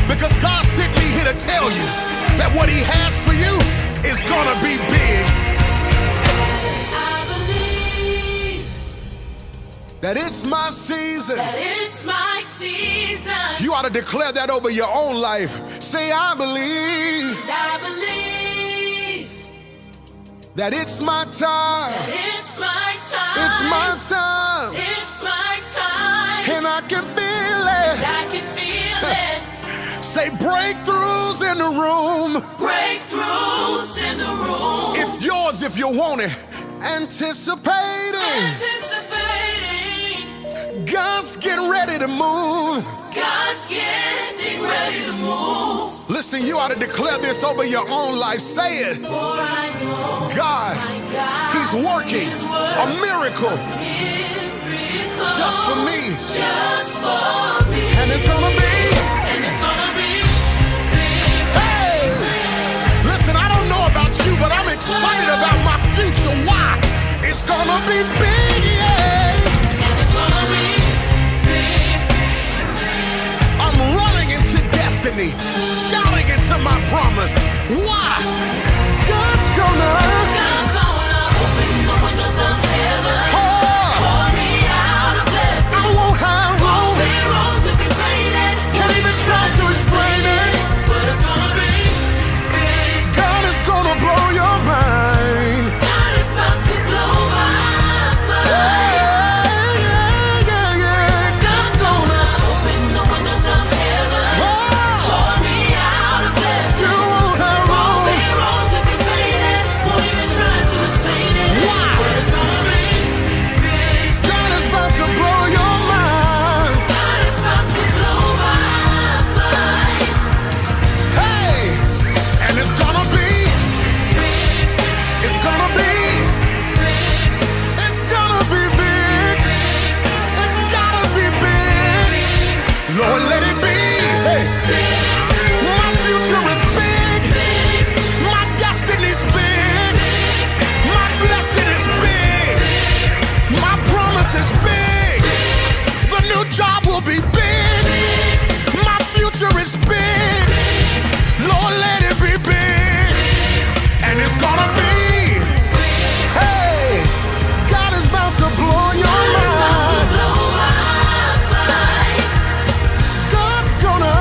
Because God sent me here to tell you that what he has for you is gonna be big. I believe That it's my season. that it's my season. You ought to declare that over your own life. Say, I believe I believe that it's my time. that it's my time. It's my time. It's my time. And I can feel it. I can feel it. Say breakthroughs in the room. Breakthroughs in the room. It's yours if you want it. Anticipating. Anticipating. God's getting ready to move. God's getting ready to move. Listen, you ought to declare this over your own life. Say it. For I know God, my God he's working is a miracle miracle just for me. Just for me. And it's gonna be. And it's gonna be big. Hey! Listen, I don't know about you, but I'm excited about my future. Why? It's gonna be big, yeah! And it's gonna be big. I'm running into destiny, shouting into my promise. Why? God's gonna open the windows of heaven. pour. Pour me out a blessing. I won't have room. Be wrong to contain it. Can't even try to explain it. But it's gonna be big. God is gonna blow your mind. God is about to blow my mind. Yeah, yeah, yeah, yeah. God's gonna Open the windows of heaven. pour. Pour me out a blessing. You won't have Won't be room. wrong to contain it. Won't even try to explain it. Why? But it's gonna be big. God is about to blow your mind. God is about to blow my mind. Hey, and it's gonna be, Big, it's gonna be, big, it's gonna be big. It's gotta be big. Lord, let it be. Hey, my future is big. My destiny's big. My blessing is big. My promise is big. The new job will be big. My future is big. Lord, let it be big. And it's gonna be. Hey, God is about to blow your mind. blow my mind. God's gonna,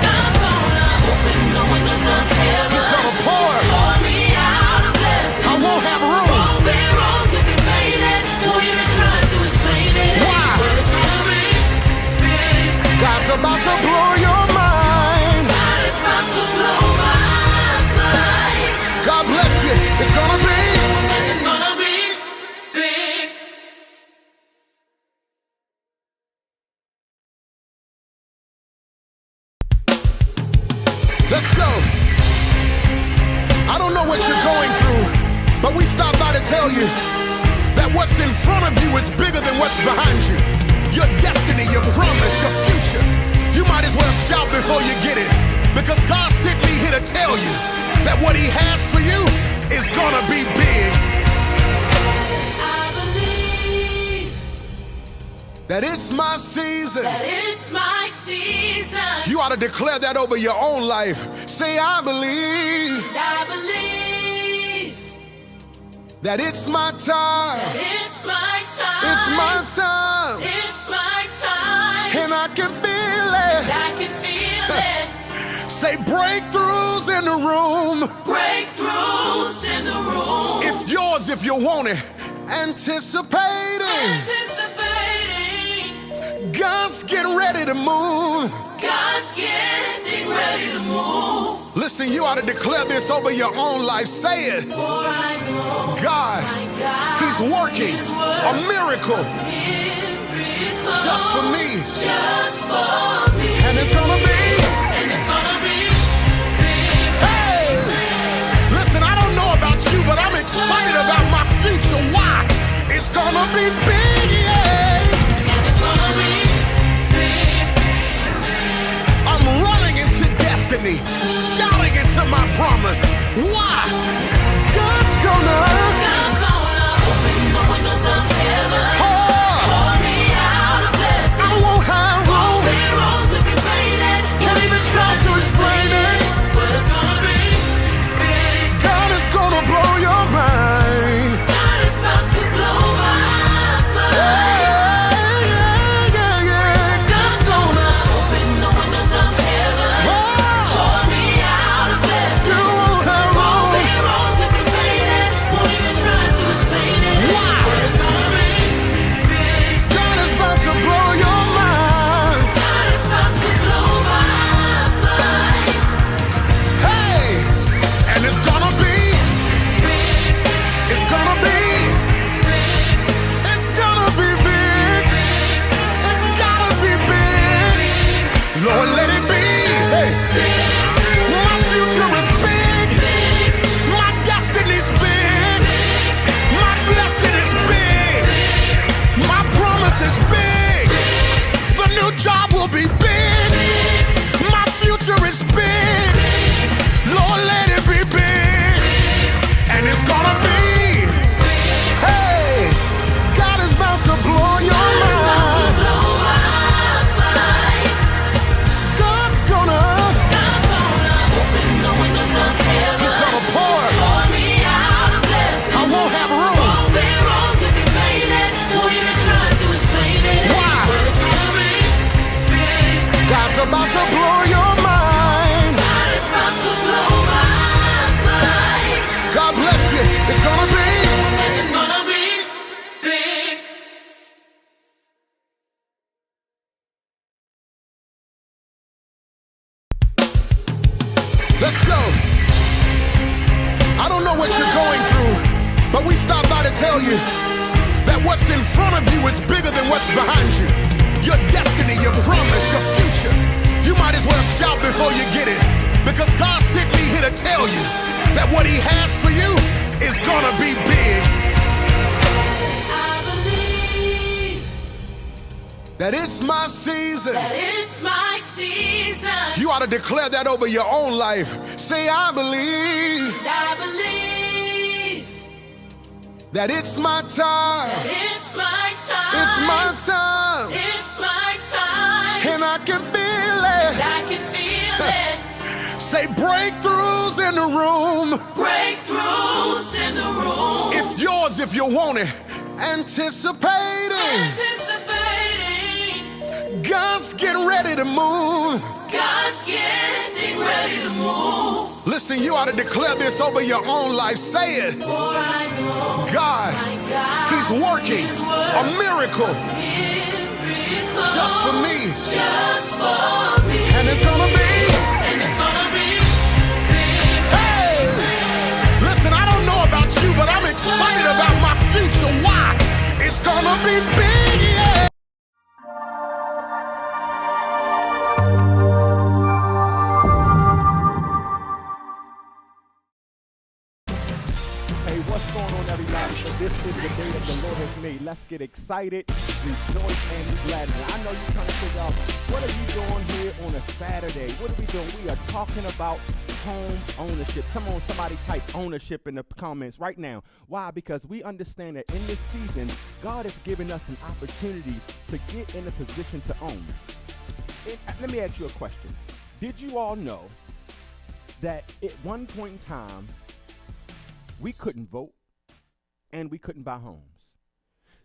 God's gonna open the windows of heaven. he's gonna pour. Pour me out a blessing. I won't have room. Won't be wrong to contain it. Won't even try to explain it. Why? But it's gonna be big. God's about to blow your mind. God is about to blow my mind. God bless you. It's gonna be. And it's gonna be big. Let's go. I don't know what you're going through, but we stopped by to tell you that what's in front of you is bigger than what's behind you. Your destiny, your promise, your future. You might as well shout before you get it, because God sent me here to tell you that what he has for you is gonna be big. I believe That it's my season. that it's my season. You ought to declare that over your own life. Say, I believe I believe that it's my time. that it's my time. It's my time. It's my time. And I can feel it. I can feel it. Say breakthroughs in the room. Breakthroughs in the room. It's yours if you want it. Anticipating. Anticipating. God's getting ready to move. God's getting ready to move. Listen, you ought to declare this over your own life. Say it. For I know God, my God he's working is a miracle miracle just for me. Just for me. And it's gonna be. And it's gonna be big. Hey! Listen, I don't know about you, but I'm excited about my future. Why? It's gonna be big, yeah! And it's gonna be big. I'm running into destiny, shouting into my promise. Why? God's gonna open the windows of heaven. pour. Pour me out a blessing. I won't have room. Be wrong to contain it. Can't even try to It's gonna be. It's gonna be big. Let's go. I don't know what you're going through, but we stopped by to tell you that what's in front of you is bigger than what's behind you. Your destiny, your promise, your future. You might as well shout before you get it, because God sent me here to tell you that what he has for you is gonna be big. I believe That it's my season. that it's my season. You ought to declare that over your own life. Say, I believe I believe that it's my time. that it's my time. It's my time. It's my time. And I can feel it. I can feel it. Say breakthroughs in the room. Breakthroughs in the room. It's yours if you want it. Anticipating. Anticipating. God's getting ready to move. God's getting ready to move. Listen, you ought to declare this over your own life. Say it. For I know God, my God he's working is a miracle miracle just for me. just for me. And it's gonna be. And it's gonna be big. Hey! Listen, I don't know about you, but I'm excited about my future. Why? It's gonna be big, yeah! Hey, what's going on, everybody? This is the day that the Lord has made. Let's get excited, rejoice, and be glad. And I know you're trying to figure out, what are you doing here on a Saturday? What are we doing? We are talking about home ownership. Come on, somebody type ownership in the comments right now. Why? Because we understand that in this season, God has given us an opportunity to get in a position to own. Let me ask you a question. Did you all know that at one point in time, we couldn't vote and we couldn't buy homes?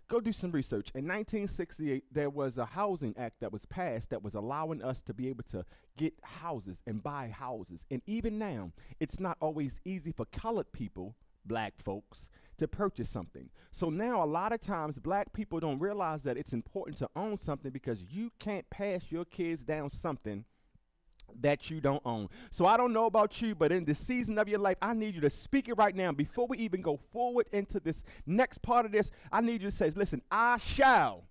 Go do some research. In 1968, there was a housing act that was passed that was allowing us to be able to get houses and buy houses. And even now, it's not always easy for colored people, black folks, to purchase something. So now a lot of times black people don't realize that it's important to own something, because you can't pass your kids down something that you don't own. So I don't know about you, but in this season of your life, I need you to speak it right now. Before we even go forward into this next part of this, I need you to say, listen, I shall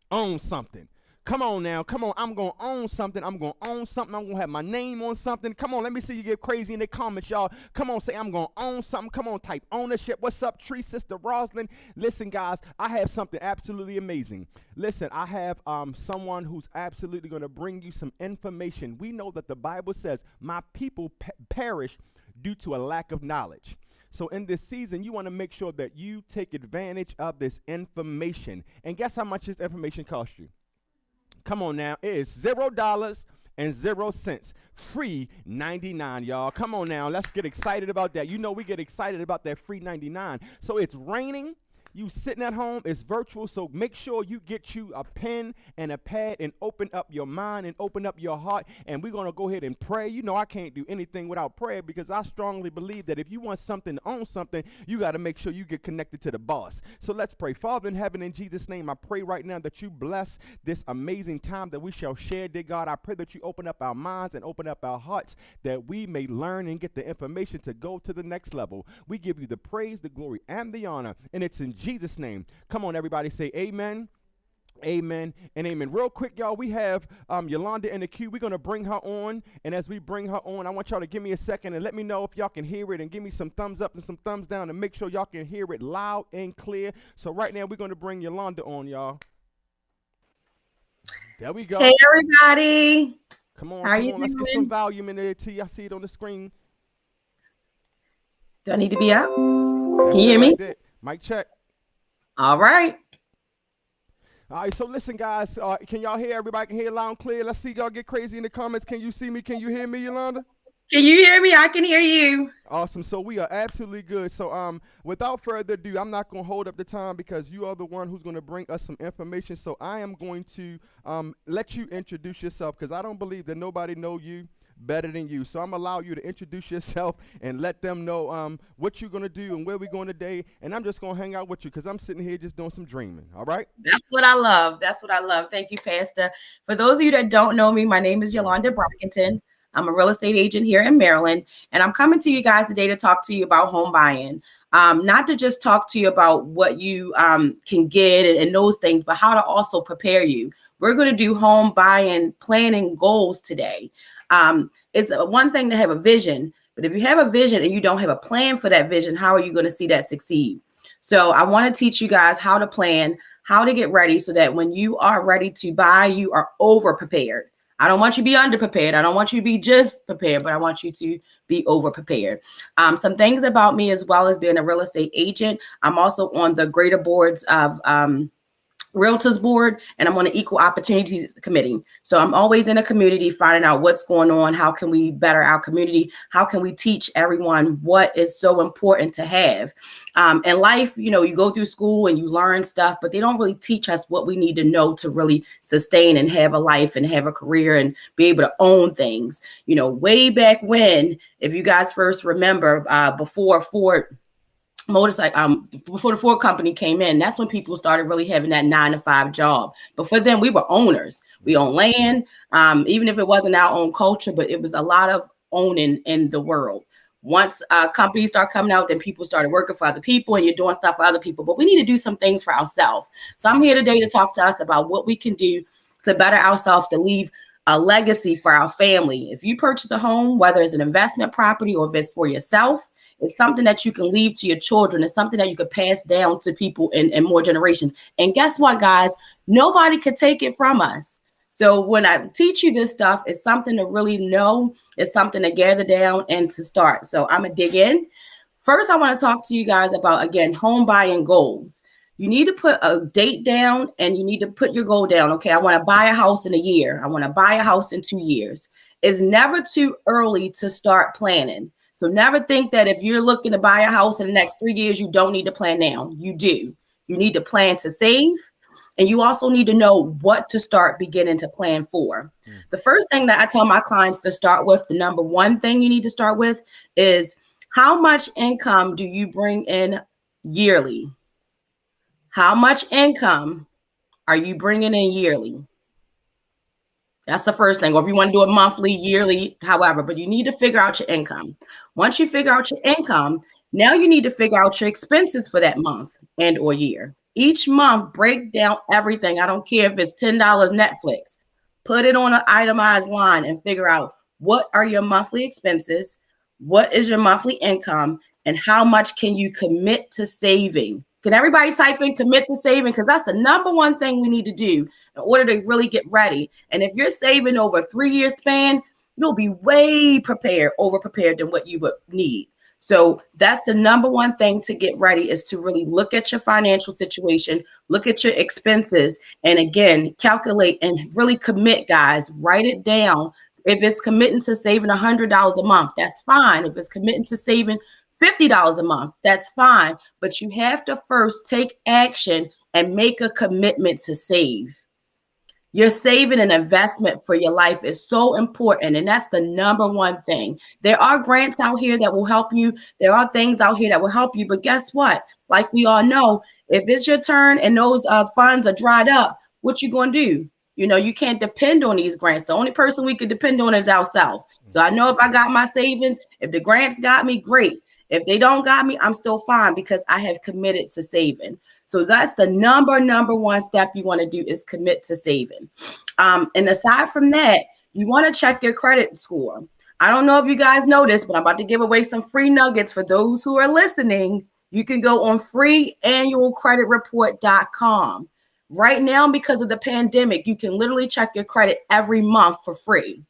own something. Come on now, come on. I'm going to own something. I'm going to own something. I'm going to have my name on something. Come on, let me see you get crazy in the comments, y'all. Come on, say I'm going to own something. Come on, type ownership. What's up, Tree Sister Roslyn? Listen, guys, I have something absolutely amazing. Listen, I have someone who's absolutely going to bring you some information. We know that the Bible says, my people perish due to a lack of knowledge. So in this season, you want to make sure that you take advantage of this information. And guess how much this information costs you? Come on now, it is $0.00. Free 99, y'all. Come on now, let's get excited about that. You know we get excited about that free 99. So it's raining. You sitting at home, it's virtual, so make sure you get you a pen and a pad and open up your mind and open up your heart, and we're going to go ahead and pray. You know I can't do anything without prayer, because I strongly believe that if you want something to own something, you got to make sure you get connected to the boss. So let's pray. Father in heaven, in Jesus' name, I pray right now that you bless this amazing time that we shall share, dear God. I pray that you open up our minds and open up our hearts, that we may learn and get the information to go to the next level. We give you the praise, the glory, and the honor, and it's in Jesus' name. Come on, everybody, say amen, amen, and amen. Real quick, y'all, we have Yolanda in the queue. We're going to bring her on, and as we bring her on, I want y'all to give me a second and let me know if y'all can hear it, and give me some thumbs up and some thumbs down, and make sure y'all can hear it loud and clear. So right now, we're going to bring Yolanda on, y'all. There we go. Hey, everybody. Come on, How come you on. Let's get doing? some volume in there, T. I see it on the screen. Do I need to be out? That's Can you it hear me? right there. Mic check. All right. All right, so listen, guys. Can y'all hear? Everybody can hear loud and clear. Let's see y'all get crazy in the comments. Can you see me? Can you hear me, Yolanda? Can you hear me? I can hear you. Awesome. So we are absolutely good. So without further ado, I'm not going to hold up the time, because you are the one who's going to bring us some information. So I am going to let you introduce yourself, because I don't believe that nobody know you better than you. So I'm gonna allow you to introduce yourself and let them know what you're gonna do and where we're going today. And I'm just gonna hang out with you because I'm sitting here just doing some dreaming. All right. That's what I love. That's what I love. Thank you, Pastor. For those of you that don't know me, my name is Yolanda Brockington. I'm a real estate agent here in Maryland, and I'm coming to you guys today to talk to you about home buying. Not to just talk to you about what you can get and those things, but how to also prepare you. We're going to do home buying planning goals today. It's one thing to have a vision, but if you have a vision and you don't have a plan for that vision, how are you going to see that succeed? So I want to teach you guys how to plan, how to get ready so that when you are ready to buy, you are over prepared. I don't want you to be underprepared. I don't want you to be just prepared, but I want you to be over prepared. Some things about me as well as being a real estate agent. I'm also on the greater boards of Realtors Board, and I'm on the Equal Opportunities Committee. So I'm always in a community finding out what's going on. How can we better our community? How can we teach everyone what is so important to have? In life, you know, you go through school and you learn stuff, but they don't really teach us what we need to know to really sustain and have a life and have a career and be able to own things. You know, way back when, if you guys first remember, before Ford motorcycle before the Ford company came in, that's when people started really having that 9-to-5 job. But for them, we were owners. We own land, even if it wasn't our own culture, but it was a lot of owning in the world. Once companies start coming out, then people started working for other people and you're doing stuff for other people. But we need to do some things for ourselves. So I'm here today to talk to us about what we can do to better ourselves, to leave a legacy for our family. If you purchase a home, whether it's an investment property or if it's for yourself, it's something that you can leave to your children. It's something that you could pass down to people in more generations. And guess what, guys? Nobody could take it from us. So when I teach you this stuff, it's something to really know. It's something to gather down and to start. So I'm going to dig in. First, I want to talk to you guys about, again, home buying goals. You need to put a date down and you need to put your goal down. Okay, I want to buy a house in a year. I want to buy a house in 2 years. It's never too early to start planning. So never think that if you're looking to buy a house in the next 3 years, you don't need to plan now. You do. You need to plan to save. And you also need to know what to start beginning to plan for. The first thing that I tell my clients to start with, the number one thing you need to start with is how much income do you bring in yearly? How much income are you bringing in yearly? That's the first thing. Or if you want to do it monthly, yearly, however, but you need to figure out your income. Once you figure out your income, now you need to figure out your expenses for that month and or year. Each month, break down everything. I don't care if it's $10 Netflix. Put it on an itemized line and figure out what are your monthly expenses, what is your monthly income, and how much can you commit to saving. Can everybody type in commit to saving? Because that's the number one thing we need to do in order to really get ready. And if you're saving over a 3-year span, you'll be way prepared, over prepared than what you would need. So that's the number one thing to get ready, is to really look at your financial situation, look at your expenses, and again, calculate and really commit, guys. Write it down. If it's committing to saving $100 a month, that's fine. If it's committing to saving $50 a month, that's fine. But you have to first take action and make a commitment to save. Your saving and investment for your life is so important. And that's the number one thing. There are grants out here that will help you. There are things out here that will help you. But guess what? Like we all know, if it's your turn and those funds are dried up, what you going to do? You know, you can't depend on these grants. The only person we could depend on is ourselves. So I know if I got my savings, if the grants got me, great. If they don't got me, I'm still fine because I have committed to saving. So that's the number one step you want to do, is commit to saving. And aside from that, you want to check your credit score. I don't know if you guys know this, but I'm about to give away some free nuggets for those who are listening. You can go on freeannualcreditreport.com. Right now, because of the pandemic, you can literally check your credit every month for free.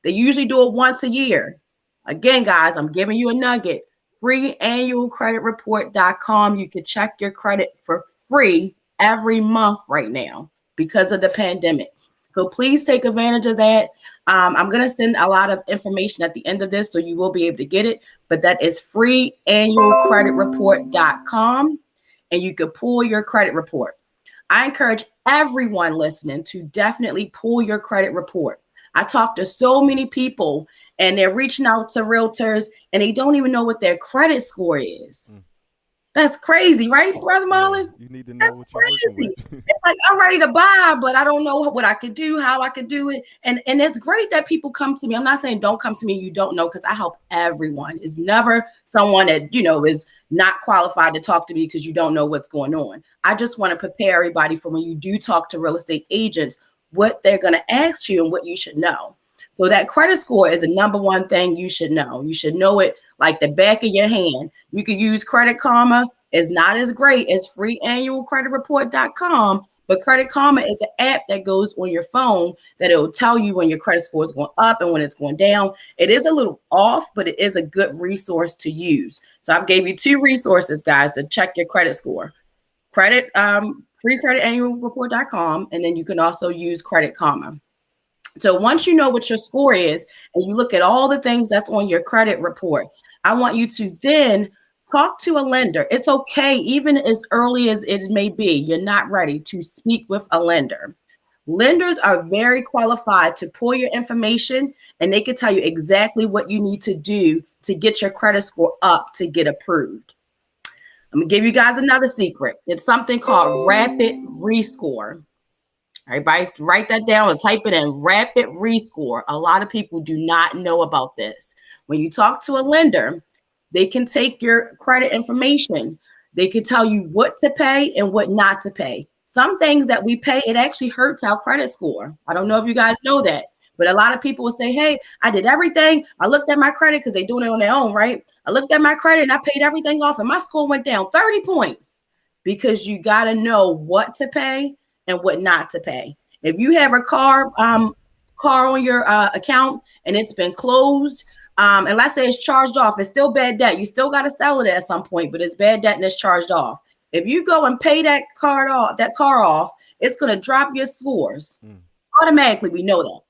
They usually do it once a year. Again, guys, I'm giving you a nugget. freeannualcreditreport.com. You can check your credit for free every month right now because of the pandemic. So please take advantage of that. I'm going to send a lot of information at the end of this, so you will be able to get it. But that is freeannualcreditreport.com, and you can pull your credit report. I encourage everyone listening to definitely pull your credit report. I talk to so many people, and they're reaching out to realtors and they don't even know what their credit score is. That's crazy, right, Brother Marlon? You need to know what you're working Crazy. with. It's like I'm ready to buy, but I don't know what I could do, how I could do it. And it's great that people come to me. I'm not saying don't come to me, you don't know, because I help everyone. It's never someone that, is not qualified to talk to me because you don't know what's going on. I just want to prepare everybody for when you do talk to real estate agents, what they're going to ask you and what you should know. So that credit score is the number one thing you should know. You should know it like the back of your hand. You could use Credit Karma. It's not as great as freeannualcreditreport.com, but Credit Karma is an app that goes on your phone that it will tell you when your credit score is going up and when it's going down. It is a little off, but it is a good resource to use. So I've gave you 2 resources, guys, to check your credit score. Freecreditannualreport.com, and then you can also use Credit Karma. So once you know what your score is and you look at all the things that's on your credit report, I want you to then talk to a lender. It's okay, even as early as it may be, you're not ready to speak with a lender. Lenders are very qualified to pull your information and they can tell you exactly what you need to do to get your credit score up to get approved. I'm gonna give you guys another secret. It's something called Rapid Rescore. Everybody write that down and type it in, Rapid Rescore. A lot of people do not know about this. When you talk to a lender, they can take your credit information. They can tell you what to pay and what not to pay. Some things that we pay, it actually hurts our credit score. I don't know if you guys know that, but a lot of people will say, hey, I did everything. I looked at my credit because they're doing it on their own, right? I looked at my credit and I paid everything off and my score went down 30 points because you got to know what to pay and what not to pay. If you have a car on your account and it's been closed, and let's say it's charged off, it's still bad debt. You still got to sell it at some point, but it's bad debt and it's charged off. If you go and pay that car off, it's going to drop your scores. Automatically, we know that.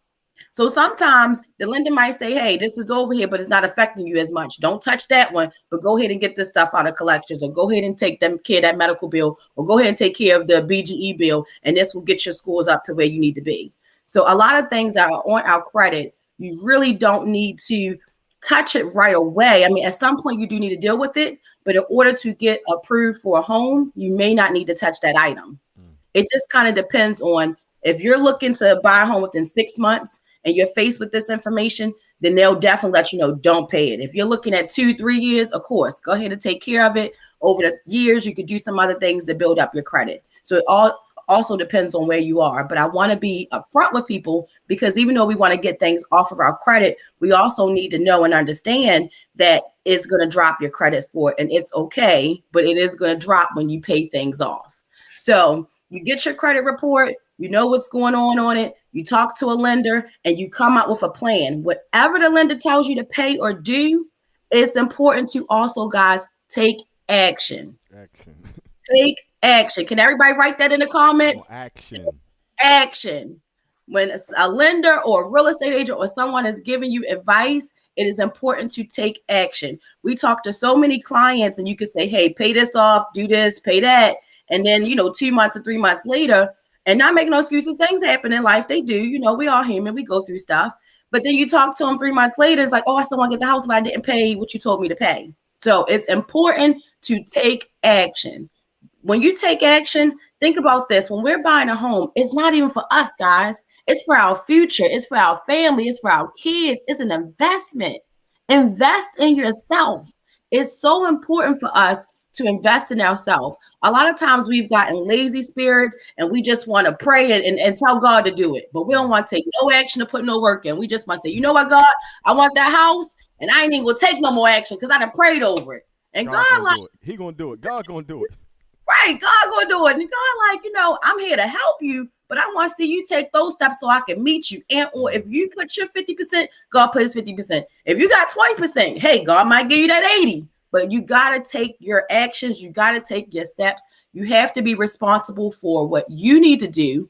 So sometimes the lender might say, hey, this is over here, but it's not affecting you as much. Don't touch that one, but go ahead and get this stuff out of collections, or go ahead and take care of that medical bill, or go ahead and take care of the BGE bill, and this will get your scores up to where you need to be. So a lot of things that are on our credit, you really don't need to touch it right away. I mean, at some point you do need to deal with it, but in order to get approved for a home, you may not need to touch that item. It just kind of depends on if you're looking to buy a home within 6 months and you're faced with this information, then they'll definitely let you know, don't pay it. If you're looking at 2-3 years, of course, go ahead and take care of it. Over the years, you could do some other things to build up your credit. So it also depends on where you are. But I want to be upfront with people, because even though we want to get things off of our credit, we also need to know and understand that it's going to drop your credit score, and it's okay, but it is going to drop when you pay things off. So you get your credit report, you know what's going on it, you talk to a lender, and you come up with a plan. Whatever the lender tells you to pay or do, it's important to also, guys, take action. Take action. Can everybody write that in the comments? Action. When a lender or a real estate agent or someone is giving you advice, it is important to take action. We talk to so many clients, and you can say, hey, pay this off, do this, pay that. And then, 2 months or 3 months later, and not making no excuses, things happen in life. They do. We all human. We go through stuff. But then you talk to them 3 months later, it's like, oh, I still want to get the house, but I didn't pay what you told me to pay. So it's important to take action. When you take action, think about this. When we're buying a home, it's not even for us, guys. It's for our future. It's for our family. It's for our kids. It's an investment. Invest in yourself. It's so important for us to invest in ourselves. A lot of times we've gotten lazy spirits and we just want to pray and tell God to do it. But we don't want to take no action to put no work in. We just want to say, you know what, God, I want that house, and I ain't even going to take no more action because I done prayed over it. And God like, he going to do it. God going to do it. Right, God going to do it. And God like, I'm here to help you, but I want to see you take those steps so I can meet you. And or if you put your 50%, God put his 50%. If you got 20%, hey, God might give you that 80%. But you got to take your actions. You got to take your steps. You have to be responsible for what you need to do.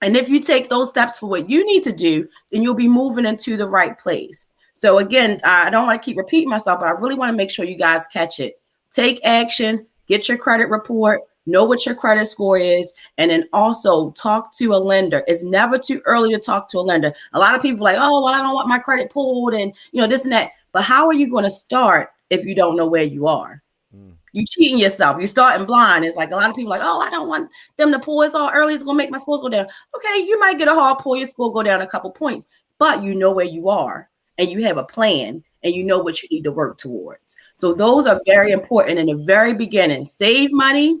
And if you take those steps for what you need to do, then you'll be moving into the right place. So again, I don't want to keep repeating myself, but I really want to make sure you guys catch it. Take action, get your credit report, know what your credit score is, and then also talk to a lender. It's never too early to talk to a lender. A lot of people are like, oh, well, I don't want my credit pulled and this and that. But how are you going to start if you don't know where you are? You cheating yourself. You starting blind. It's like a lot of people like, oh, I don't want them to pull. It's all early. It's gonna make my scores go down. Okay, you might get a hard pull. Your score go down a couple points, but you know where you are and you have a plan and you know what you need to work towards. So those are very important in the very beginning. Save money.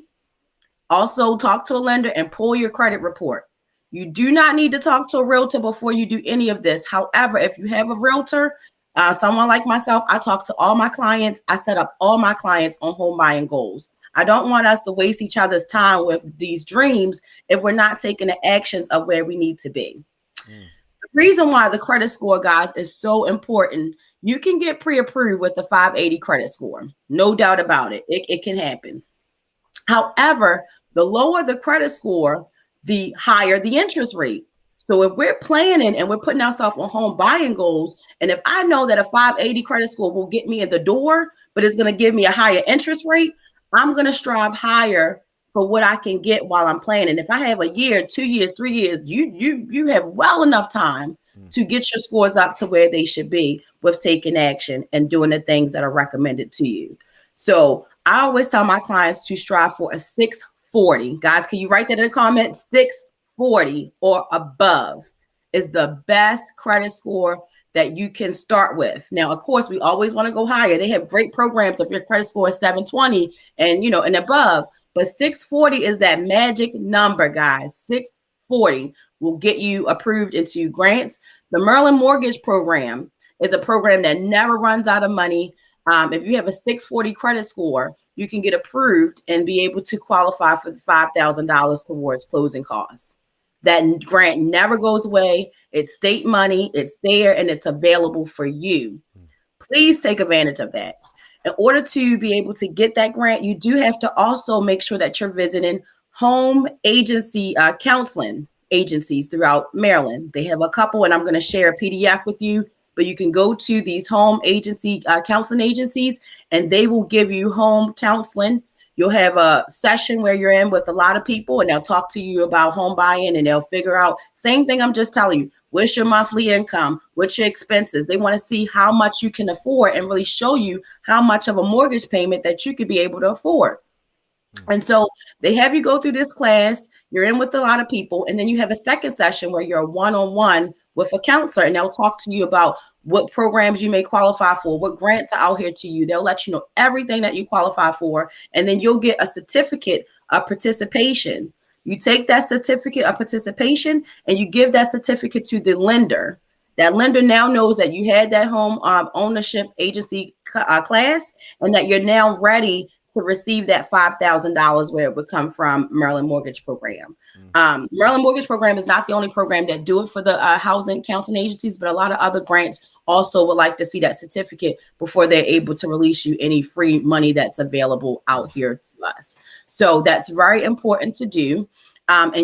Also talk to a lender and pull your credit report. You do not need to talk to a realtor before you do any of this. However, if you have a realtor, someone like myself, I talk to all my clients. I set up all my clients on home buying goals. I don't want us to waste each other's time with these dreams if we're not taking the actions of where we need to be. The reason why the credit score, guys, is so important, you can get pre-approved with the 580 credit score. No doubt about it. It can happen. However, the lower the credit score, the higher the interest rate. So if we're planning and we're putting ourselves on home buying goals, and if I know that a 580 credit score will get me in the door, but it's going to give me a higher interest rate, I'm going to strive higher for what I can get while I'm planning. If I have a year, 2 years, 3 years, you have well enough time to get your scores up to where they should be with taking action and doing the things that are recommended to you. So I always tell my clients to strive for a 640. Guys, can you write that in the comments? 640 or above is the best credit score that you can start with. Now, of course, we always want to go higher. They have great programs if your credit score is 720 and above, but 640 is that magic number, guys. 640 will get you approved into grants. The Maryland Mortgage Program is a program that never runs out of money. If you have a 640 credit score, you can get approved and be able to qualify for the $5,000 towards closing costs. That grant never goes away. It's state money. It's there and it's available for you. Please take advantage of that. In order to be able to get that grant, you do have to also make sure that you're visiting home agency counseling agencies throughout Maryland. They have a couple, and I'm going to share a PDF with you. But you can go to these home agency counseling agencies, and they will give you home counseling. You'll have a session where you're in with a lot of people, and they'll talk to you about home buying, and they'll figure out same thing I'm just telling you. What's your monthly income? What's your expenses? They want to see how much you can afford and really show you how much of a mortgage payment that you could be able to afford. And so they have you go through this class. You're in with a lot of people, and then you have a second session where you're one-on-one with a counselor, and they'll talk to you about what programs you may qualify for, what grants are out here to you. They'll let you know everything that you qualify for, and then you'll get a certificate of participation. You take that certificate of participation and you give that certificate to the lender. That lender now knows that you had that home ownership agency class and that you're now ready to receive that $5,000 where it would come from Maryland Mortgage Program. Maryland Mortgage Program is not the only program that do it for the housing counseling agencies, but a lot of other grants also would like to see that certificate before they're able to release you any free money that's available out here to us. So that's very important to do. And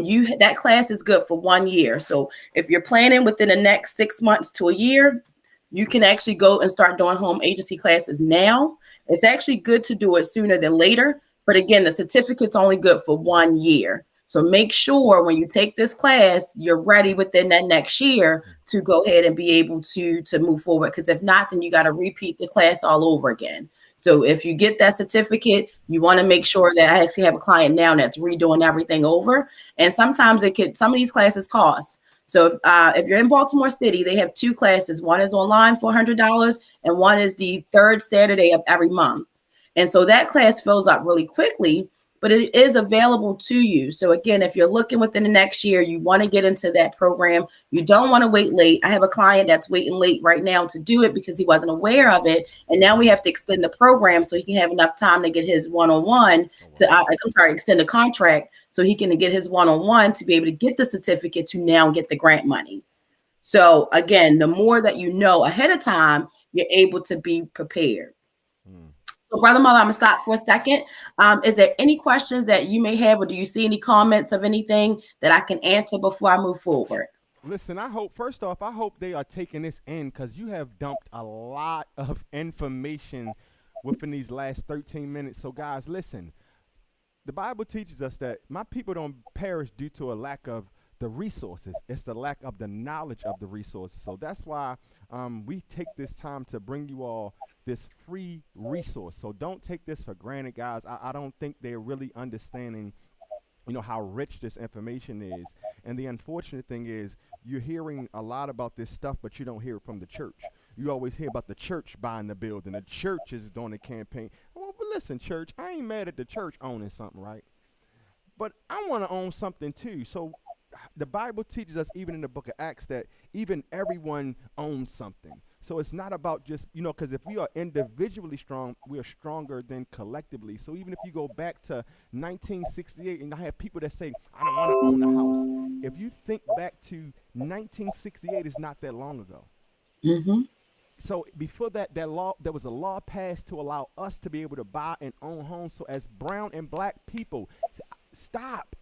that class is good for 1 year. So if you're planning within the next 6 months to a year, you can actually go and start doing home agency classes now. It's actually good to do it sooner than later. But again, the certificate's only good for 1 year. So make sure when you take this class, you're ready within that next year to go ahead and be able to move forward. Because if not, then you got to repeat the class all over again. So if you get that certificate, you want to make sure that I actually have a client now that's redoing everything over. And sometimes some of these classes cost. So if you're in Baltimore City, they have 2 classes. One is online for $100 and one is the third Saturday of every month. And so that class fills up really quickly, but it is available to you. So again, if you're looking within the next year, you want to get into that program. You don't want to wait late. I have a client that's waiting late right now to do it because he wasn't aware of it. And now we have to extend the program so he can have enough time to get his one-on-one extend the contract so he can get his one-on-one to be able to get the certificate to now get the grant money. So again, the more that you know ahead of time, you're able to be prepared. So Brother Mother, I'm gonna stop for a second. Is there any questions that you may have, or do you see any comments of anything that I can answer before I move forward? Listen, I hope they are taking this in because you have dumped a lot of information within these last 13 minutes. So guys, listen, the Bible teaches us that my people don't perish due to a lack of the resources. It's the lack of the knowledge of the resources. So that's why we take this time to bring you all this free resource. So don't take this for granted, guys. I don't think they're really understanding, how rich this information is. And the unfortunate thing is you're hearing a lot about this stuff, but you don't hear it from the church. You always hear about the church buying the building. The church is doing the campaign. Well, but listen, church, I ain't mad at the church owning something, right? But I want to own something too. So the Bible teaches us, even in the book of Acts, that even everyone owns something. So it's not about just, because if we are individually strong, we are stronger than collectively. So even if you go back to 1968, and I have people that say, I don't want to own a house. If you think back to 1968, it's not that long ago. Mm-hmm. So before that law, there was a law passed to allow us to be able to buy and own homes. So as brown and black people, stop.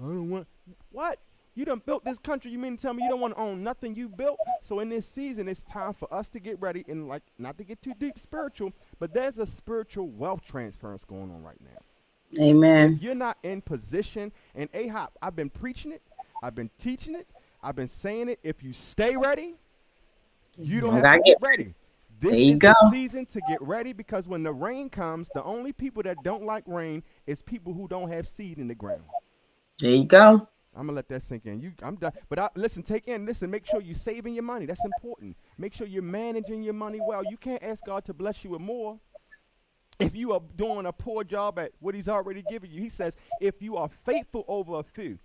I don't want, what? You done built this country. You mean to tell me you don't want to own nothing you built? So in this season, it's time for us to get ready and, like, not to get too deep spiritual, but there's a spiritual wealth transference going on right now. Amen. If you're not in position, and AHOP, I've been preaching it, I've been teaching it, I've been saying it. If you stay ready, you don't have to get ready. This is the season to get ready, because when the rain comes, the only people that don't like rain is people who don't have seed in the ground. There you go. I'm gonna let that sink in. I'm done. But listen, make sure you're saving your money. That's important. Make sure you're managing your money well. You can't ask God to bless you with more if you are doing a poor job at what he's already given you. He says, if you are faithful over a few,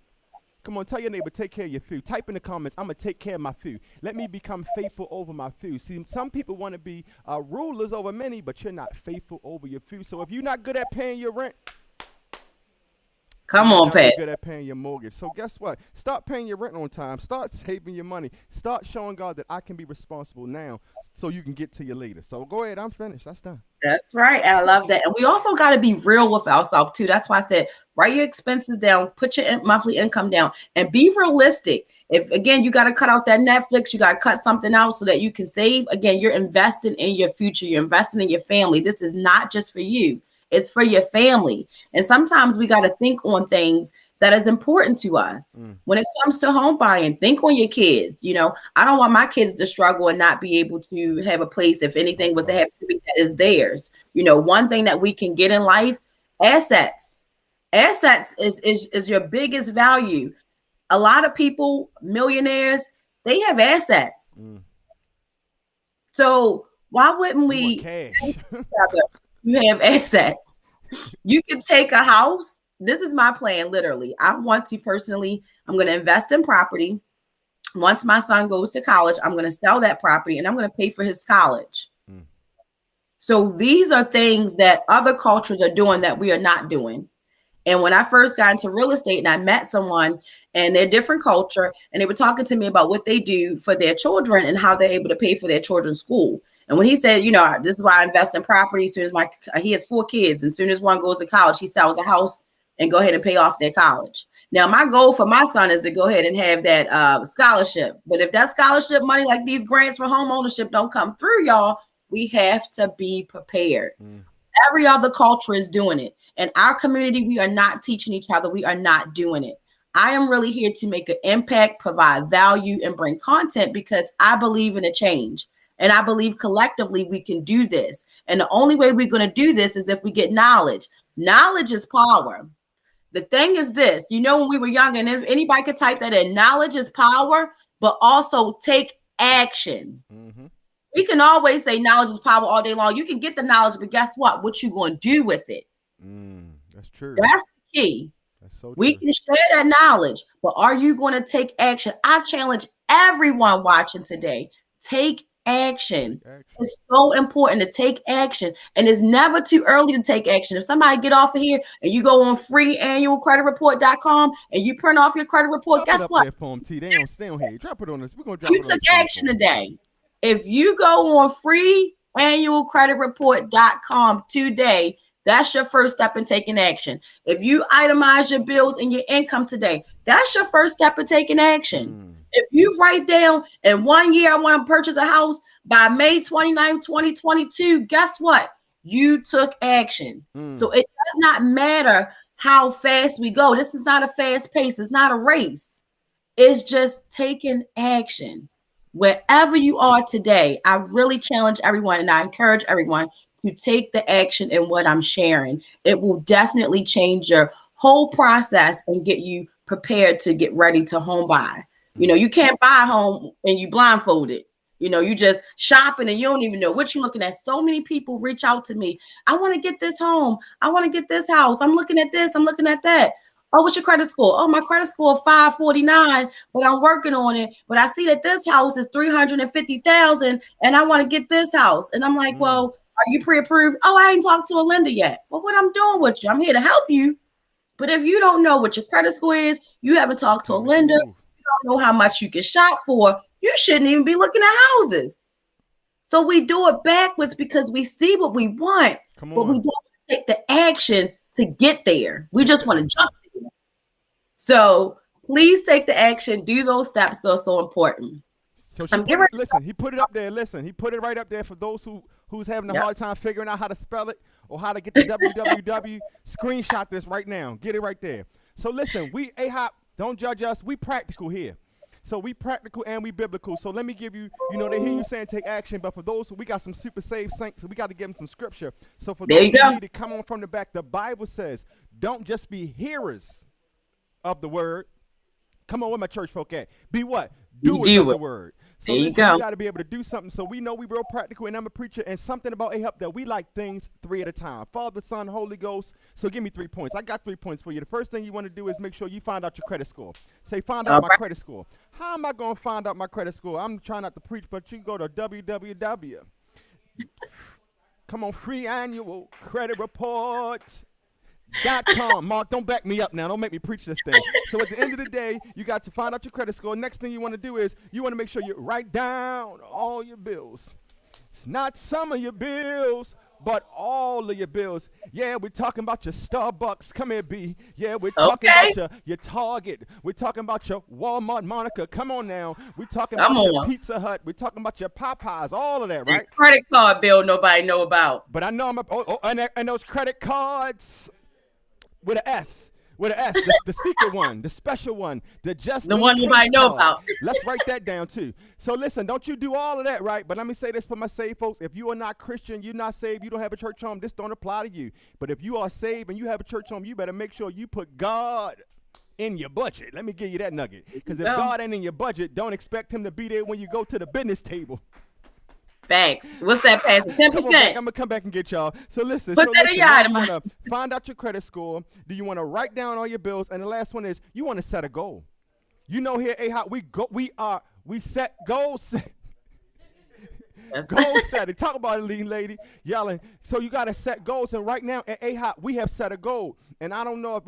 come on, tell your neighbor, take care of your food. Type in the comments, I'm going to take care of my food. Let me become faithful over my food. See, some people want to be rulers over many, but you're not faithful over your food. So if you're not good at paying your rent, come on, Pat. Good at paying your mortgage. So guess what? Start paying your rent on time. Start saving your money. Start showing God that I can be responsible now, so you can get to your later. So go ahead. I'm finished. That's done. That's right. And I love that. And we also got to be real with ourselves too. That's why I said, write your expenses down, put your monthly income down, and be realistic. If, again, you got to cut out that Netflix, you got to cut something out so that you can save. Again, you're investing in your future. You're investing in your family. This is not just for you. It's for your family. And sometimes we got to think on things that is important to us. When it comes to home buying, think on your kids. I don't want my kids to struggle and not be able to have a place, if anything was to happen to me, that is theirs. One thing that we can get in life, assets. Assets is your biggest value. A lot of people, millionaires, they have assets. So why wouldn't we? You have assets. You can take a house. This is my plan, literally. I want to personally, I'm going to invest in property. Once my son goes to college, I'm going to sell that property and I'm going to pay for his college. So these are things that other cultures are doing that we are not doing. And when I first got into real estate and I met someone and they're different culture, and they were talking to me about what they do for their children and how they're able to pay for their children's school. And when he said, this is why I invest in property, as soon as he has 4 kids, and as soon as one goes to college, he sells a house and go ahead and pay off their college. Now, my goal for my son is to go ahead and have that scholarship. But if that scholarship money, like these grants for home ownership, don't come through, y'all, we have to be prepared. Every other culture is doing it. In our community, we are not teaching each other. We are not doing it. I am really here to make an impact, provide value, and bring content because I believe in a change. And I believe collectively we can do this. And the only way we're going to do this is if we get knowledge. Knowledge is power. The thing is this, when we were young, and if anybody could type that in, knowledge is power, but also take action. We can always say knowledge is power all day long. You can get the knowledge, but guess what? What you going to do with it? That's true. That's the key. That's so we true. can share that knowledge, but are you going to take action? I challenge everyone watching today. Take action. It's so important to take action, and it's never too early to take action. If somebody get off of here and you go on freeannualcreditreport.com and you print off your credit report, guess what? They don't stay on here. Drop it on us. We're gonna drop you took action today. If you go on freeannualcreditreport.com today, that's your first step in taking action. If you itemize your bills and your income today, that's your first step in taking action. If you write down in 1 year, I want to purchase a house by May 29, 2022, guess what? You took action. So it does not matter how fast we go. This is not a fast pace. It's not a race. It's just taking action. Wherever you are today, I really challenge everyone and I encourage everyone to take the action in what I'm sharing. It will definitely change your whole process and get you prepared to get ready to home buy. You know, you can't buy a home and you blindfolded. You know, you just shopping and you don't even know what you're looking at. So many people reach out to me. I want to get this home. I want to get this house. I'm looking at this. I'm looking at that. Oh, what's your credit score? Oh, my credit score is 549, but I'm working on it. But I see that this house is 350,000 and I want to get this house. And I'm like, well, are you pre-approved? Oh, I ain't talked to a lender yet. Well, what I'm doing with you, I'm here to help you. But if you don't know what your credit score is, you haven't talked to a lender, you don't know how much you can shop for, you shouldn't even be looking at houses. So we do it backwards because we see what we want, but we don't take the action to get there. We just want to jump there. So please take the action. Do those steps. They're so important. So listen, he put it up there. Listen, he put it right up there for those who's having a hard time figuring out how to spell it or how to get the www. Screenshot this right now. Get it right there. So listen, we AHOP, don't judge us. We practical here. So we practical and we biblical. So let me give you, you know, they hear you saying take action, but for those who we got some super saved saints, so we got to give them some scripture. So for those who need to come on from the back, the Bible says, don't just be hearers of the word. Come on, where my church folk at? Be what? Doers of the word. So you got to be able to do something. So we know we real practical, and I'm a preacher, and something about AHOP that we like things 3 at a time. Father, Son, Holy Ghost. So give me 3 points. I got 3 points for you. The first thing you want to do is make sure you find out your credit score. Say, find out my credit score. How am I going to find out my credit score? I'm trying not to preach, but you go to www. Come on, free annual credit report. .com. Mark, don't back me up now. Don't make me preach this thing. So at the end of the day, you got to find out your credit score. Next thing you want to do is you want to make sure you write down all your bills. It's not some of your bills, but all of your bills. Yeah, we're talking about your Starbucks. Come here, B. Yeah, we're talking about your Target. We're talking about your Walmart, Monica. Come on now. We're talking about your Pizza Hut. We're talking about your Popeyes. All of that, right? Credit card bill nobody know about. But I know and those credit cards. With an S, the secret one, the special one, the one you might know about. Let's write that down too. So listen, don't you do all of that, right? But let me say this for my saved folks. If you are not Christian, you're not saved, you don't have a church home, this don't apply to you. But if you are saved and you have a church home, you better make sure you put God in your budget. Let me give you that nugget. Because if God ain't in your budget, don't expect him to be there when you go to the business table. Facts. What's that pass? 10%. I'm gonna come back and get y'all. So listen. Put that in your item. You want to find out your credit score. Do you want to write down all your bills? And the last one is you want to set a goal. You know here, we set goals. Goal setting. Talk about it, lean lady. Yelling. So you got to set goals. And right now at AHOP, we have set a goal. And I don't know if,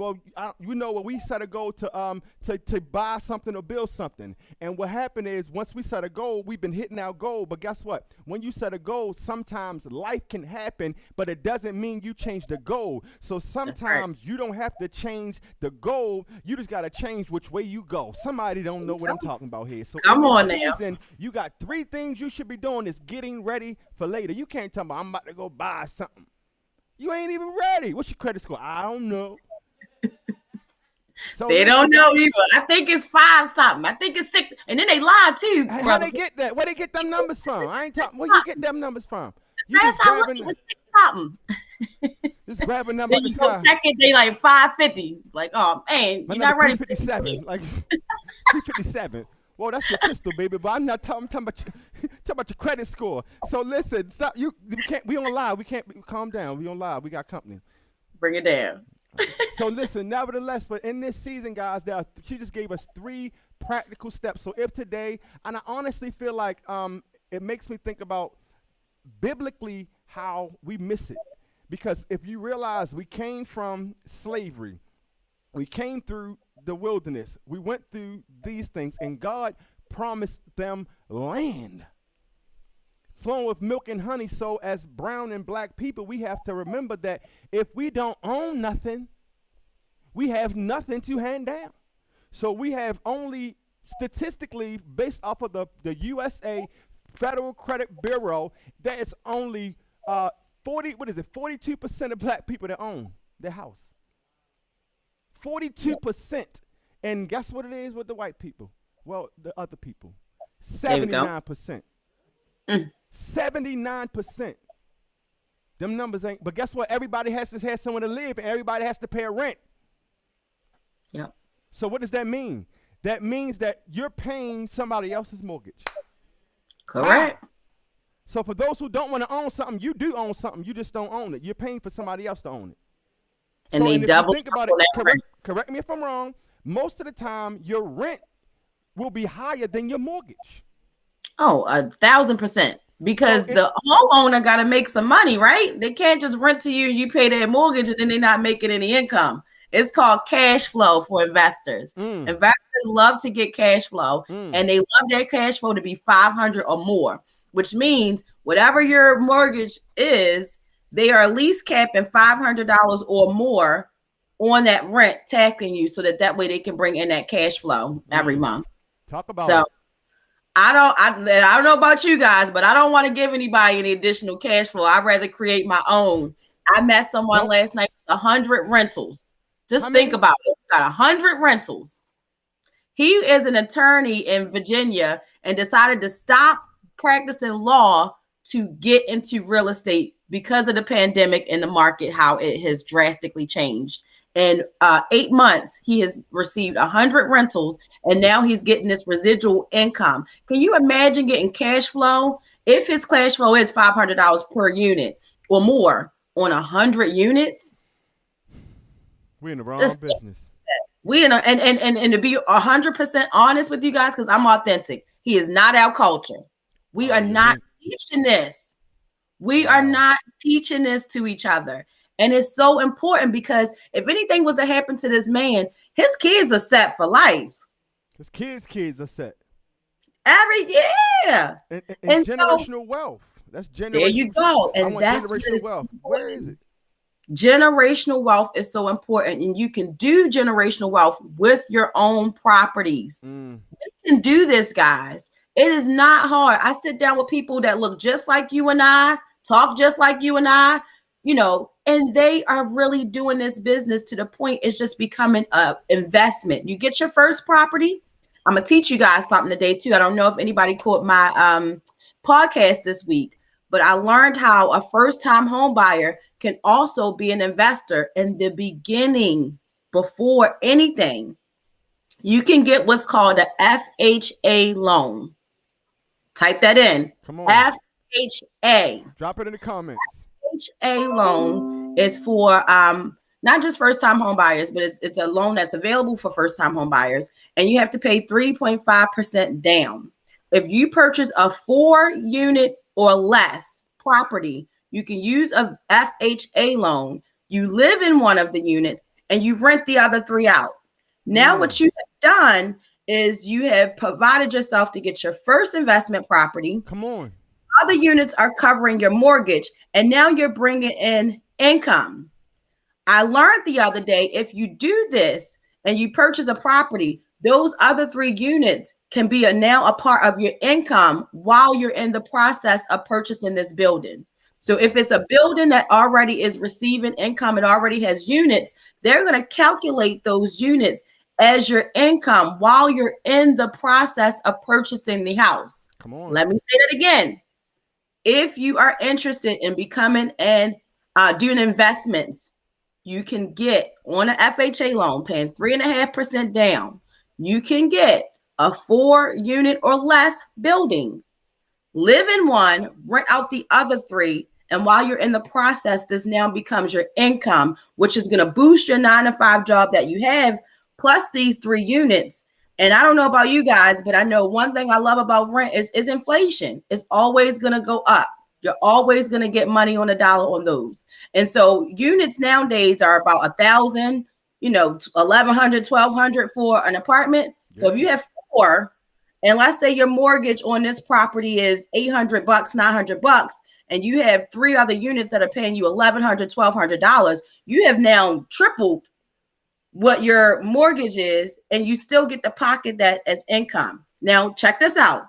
we set a goal to buy something or build something. And what happened is once we set a goal, we've been hitting our goal. But guess what? When you set a goal, sometimes life can happen, but it doesn't mean you change the goal. So sometimes you don't have to change the goal. You just got to change which way you go. Somebody don't know what I'm talking about here. So come on now. You got 3 things you should be doing is getting ready for later. You can't tell me I'm about to go buy something. You ain't even ready. What's your credit score? I don't know. So they don't know either. I think it's 5 something. I think it's 6. And then they lie too. How they get that? Where they get them numbers from? I ain't talking. Where you get them numbers from? You just grabbing, it was 6 something. Just grab a number. Then you go check it. They like 550. Like, oh man, you're not ready. 357. Like 357. Well, that's your crystal, baby. But I'm not talking about your credit score. So listen, stop. We don't lie. We can't calm down. We don't lie. We got company. Bring it down. So listen, nevertheless, but in this season, guys, she just gave us 3 practical steps. So if today, and I honestly feel like it makes me think about biblically how we miss it. Because if you realize we came from slavery, we came through the wilderness, we went through these things, and God promised them land flowing with milk and honey. So as brown and black people, we have to remember that if we don't own nothing, we have nothing to hand down. So we have only statistically, based off of the USA Federal Credit Bureau, that it's only 42% of black people that own their house. 42%. And guess what it is with the white people? Well, the other people. There we go. 79%. 79%. Them numbers ain't. But guess what? Everybody has to have somewhere to live, and everybody has to pay a rent. Yep. So what does that mean? That means that you're paying somebody else's mortgage. Correct. So for those who don't want to own something, you do own something. You just don't own it. You're paying for somebody else to own it. And so, they double. Think about it. Correct me if I'm wrong. Most of the time, your rent will be higher than your mortgage. Oh, 1,000%. Because the homeowner got to make some money, right? They can't just rent to you and you pay their mortgage and then they're not making any income. It's called cash flow for investors. Investors love to get cash flow, and they love their cash flow to be 500 or more, which means whatever your mortgage is, they are at least capping $500 or more on that rent, taxing you, so that way they can bring in that cash flow every month. Talk about so. it. I don't know about you guys, but I don't want to give anybody any additional cash flow. I'd rather create my own. I met someone last night with 100 rentals. Just think about it. Got 100 rentals. He is an attorney in Virginia and decided to stop practicing law to get into real estate because of the pandemic and the market, how it has drastically changed. In 8 months, he has received 100 rentals, and now he's getting this residual income. Can you imagine getting cash flow? If his cash flow is $500 per unit or more on 100 units, we're in the wrong business. And to be 100% honest with you guys, because I'm authentic, he is not our culture. We are not teaching this. We are not teaching this to each other. And it's so important because if anything was to happen to this man, his kids are set for life. His kids are set. Every year. And generational wealth. That's generational. There you go. And that's generational wealth. Where is it? Generational wealth is so important. And you can do generational wealth with your own properties. You can do this, guys. It is not hard. I sit down with people that look just like you and I, talk just like you and I, and they are really doing this business to the point it's just becoming an investment. You get your first property. I'm going to teach you guys something today too. I don't know if anybody caught my podcast this week, but I learned how a first-time home buyer can also be an investor in the beginning before anything. You can get what's called an FHA loan. Type that in. Come on. FHA. Drop it in the comments. FHA loan is for not just first-time home buyers, but it's a loan that's available for first-time home buyers, and you have to pay 3.5% down. If you purchase a 4-unit or less property, you can use a FHA loan. You live in one of the units and you rent the other 3 out. Now what you have done is you have provided yourself to get your first investment property. Come on. Other units are covering your mortgage, and now you're bringing in income. I learned the other day, if you do this and you purchase a property, those other 3 units can be now a part of your income while you're in the process of purchasing this building. So if it's a building that already is receiving income, it already has units, they're going to calculate those units as your income while you're in the process of purchasing the house. Come on. Let me say that again. If you are interested in becoming and doing investments, you can get on an FHA loan, paying 3.5% down. You can get a 4-unit or less building, live in one, rent out the other 3. And while you're in the process, this now becomes your income, which is going to boost your 9-to-5 job that you have, plus these 3 units. And I don't know about you guys, but I know one thing I love about rent is inflation. It's always going to go up. You're always going to get money on the dollar on those. And so units nowadays are about 1,000, 1,100, 1,200 for an apartment. Yeah. So if you have 4, and let's say your mortgage on this property is $800, $900, and you have 3 other units that are paying you $1,100, $1,200, you have now tripled what your mortgage is, and you still get to pocket that as income. Now, check this out.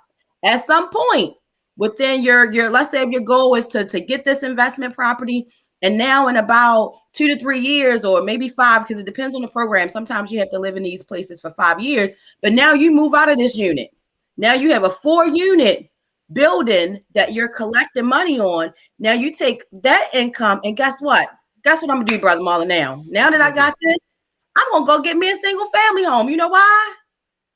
At some point within your let's say if your goal is to get this investment property, and now in about 2 to 3 years, or maybe 5, because it depends on the program. Sometimes you have to live in these places for 5 years, but now you move out of this unit. Now you have a 4-unit building that you're collecting money on. Now you take that income, and guess what? Guess what I'm gonna do, Brother Marlon? Now that I got this, I'm gonna go get me a single family home. You know why?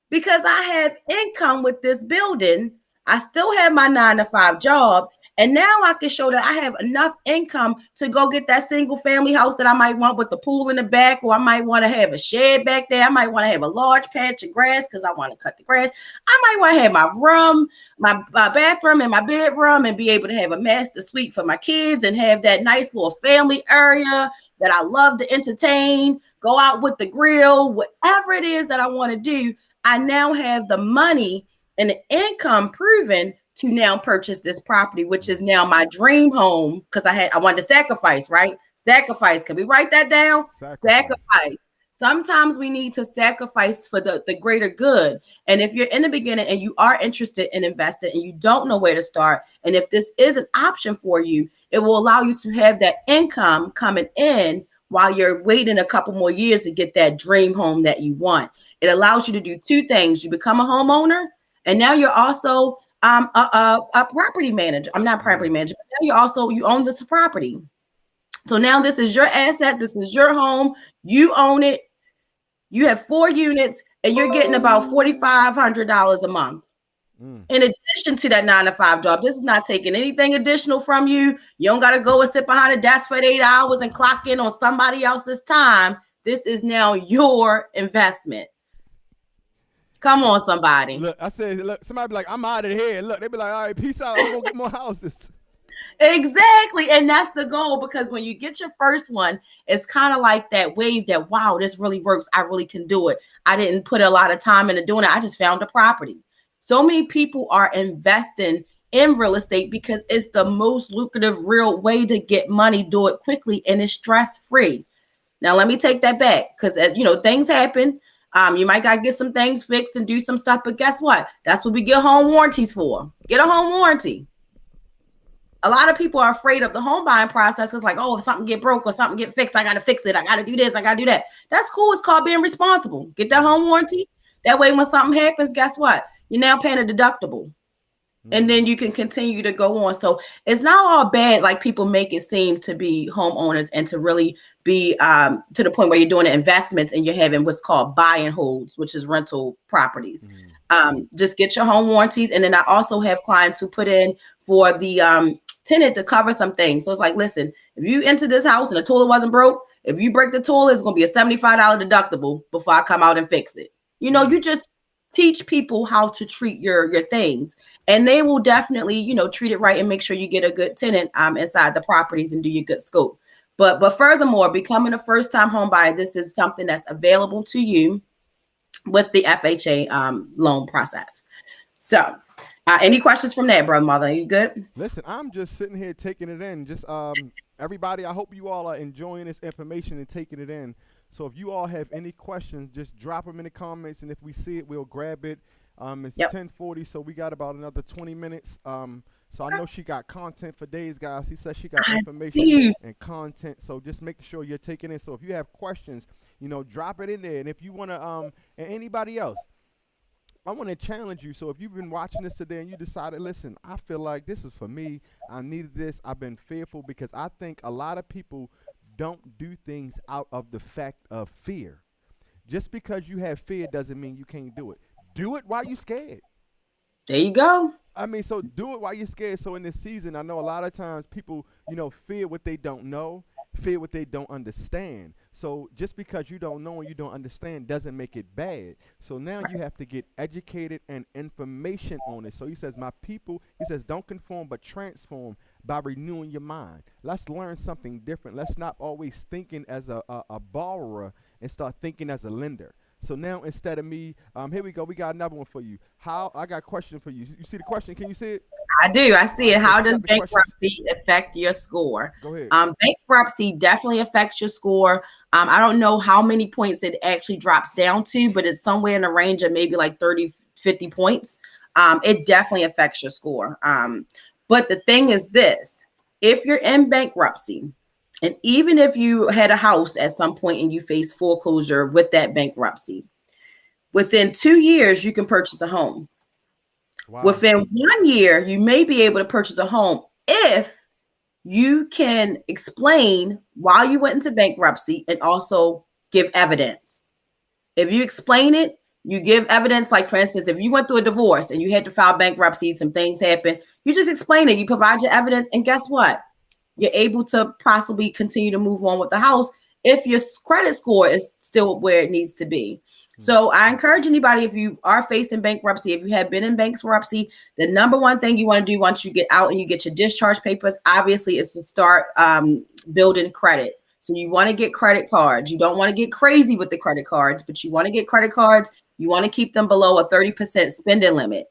Because I have income with this building. I still have my 9-to-5 job. And now I can show that I have enough income to go get that single family house that I might want with the pool in the back, or I might want to have a shed back there. I might want to have a large patch of grass because I want to cut the grass. I might want to have my room, my bathroom and my bedroom, and be able to have a master suite for my kids and have that nice little family area that I love to entertain, go out with the grill, whatever it is that I want to do. I now have the money and the income proven to now purchase this property, which is now my dream home, because I wanted to sacrifice, right? Sacrifice. Can we write that down? Sacrifice. Sometimes we need to sacrifice for the greater good. And if you're in the beginning and you are interested in investing and you don't know where to start, and if this is an option for you, it will allow you to have that income coming in while you're waiting a couple more years to get that dream home that you want. It allows you to do 2 things. You become a homeowner, and now you're also a property manager. I'm not property manager, but now you own this property. So now this is your asset. This is your home. You own it. You have 4 units, and you're getting about $4,500 a month. In addition to that 9-to-5 job. This is not taking anything additional from you. You don't got to go and sit behind a desk for 8 hours and clock in on somebody else's time. This is now your investment. Come on, somebody. Look, I said, look, somebody be like, I'm out of here. Look, they be like, all right, peace out. I'm going to get more houses. Exactly. And that's the goal, because when you get your first one, it's kind of like that wave that, wow, this really works. I really can do it. I didn't put a lot of time into doing it. I just found a property. So many people are investing in real estate because it's the most lucrative real way to get money, do it quickly, and it's stress-free. Now, let me take that back, because, things happen. You might got to get some things fixed and do some stuff, but guess what? That's what we get home warranties for. Get a home warranty. A lot of people are afraid of the home buying process. It's like, oh, if something get broke or something get fixed, I got to fix it. I got to do this. I got to do that. That's cool. It's called being responsible. Get that home warranty. That way, when something happens, guess what? You're now paying a deductible. And then you can continue to go on. So it's not all bad like people make it seem to be homeowners, and to really be to the point where you're doing investments and you're having what's called buy and holds, which is rental properties. Just get your home warranties. And then I also have clients who put in for the tenant to cover some things. So it's like, listen, if you enter this house and the toilet wasn't broke, if you break the toilet, it's going to be a $75 deductible before I come out and fix it. You just teach people how to treat your things, and they will definitely, treat it right and make sure you get a good tenant inside the properties and do your good scope. But furthermore, becoming a first-time home buyer, this is something that's available to you with the FHA loan process. So any questions from that, Brother Mother? Are you good? Listen, I'm just sitting here taking it in. Just everybody, I hope you all are enjoying this information and taking it in. So if you all have any questions, just drop them in the comments, and if we see it, we'll grab it. It's 10:40, so we got about another 20 minutes. So I know she got content for days, guys. She said she got information and content, so just make sure you're taking it. So if you have questions, drop it in there. And if you want to, and anybody else, I want to challenge you. So if you've been watching this today and you decided, listen, I feel like this is for me. I needed this. I've been fearful, because I think a lot of people don't do things out of the fact of fear. Just because you have fear doesn't mean you can't do it. Do it while you're scared. There you go. So do it while you're scared. So in this season, I know a lot of times people, fear what they don't know, fear what they don't understand. So just because you don't know and you don't understand doesn't make it bad. So now you have to get educated and information on it. So he says, my people, he says, don't conform but transform by renewing your mind. Let's learn something different. Let's not always thinking as a borrower and start thinking as a lender. So now instead of me, here we go. We got another one for you. I got a question for you. You see the question? Can you see it? I do. I see it. How does bankruptcy affect your score? Go ahead. Bankruptcy definitely affects your score. I don't know how many points it actually drops down to, but it's somewhere in the range of maybe like 30, 50 points. It definitely affects your score. But the thing is this, if you're in bankruptcy, And even if you had a house at some point and you face foreclosure with that bankruptcy, within 2 years, you can purchase a home. Wow. Within 1 year, you may be able to purchase a home if you can explain why you went into bankruptcy and also give evidence. If you explain it, you give evidence. Like, for instance, if you went through a divorce and you had to file bankruptcy, some things happen, you just explain it. You provide your evidence, and guess what? You're able to possibly continue to move on with the house if your credit score is still where it needs to be. So I encourage anybody, if you are facing bankruptcy, if you have been in bankruptcy, the number one thing you want to do once you get out and you get your discharge papers, obviously, is to start building credit. So you want to get credit cards. You don't want to get crazy with the credit cards, but you want to get credit cards. You want to keep them below a 30% spending limit.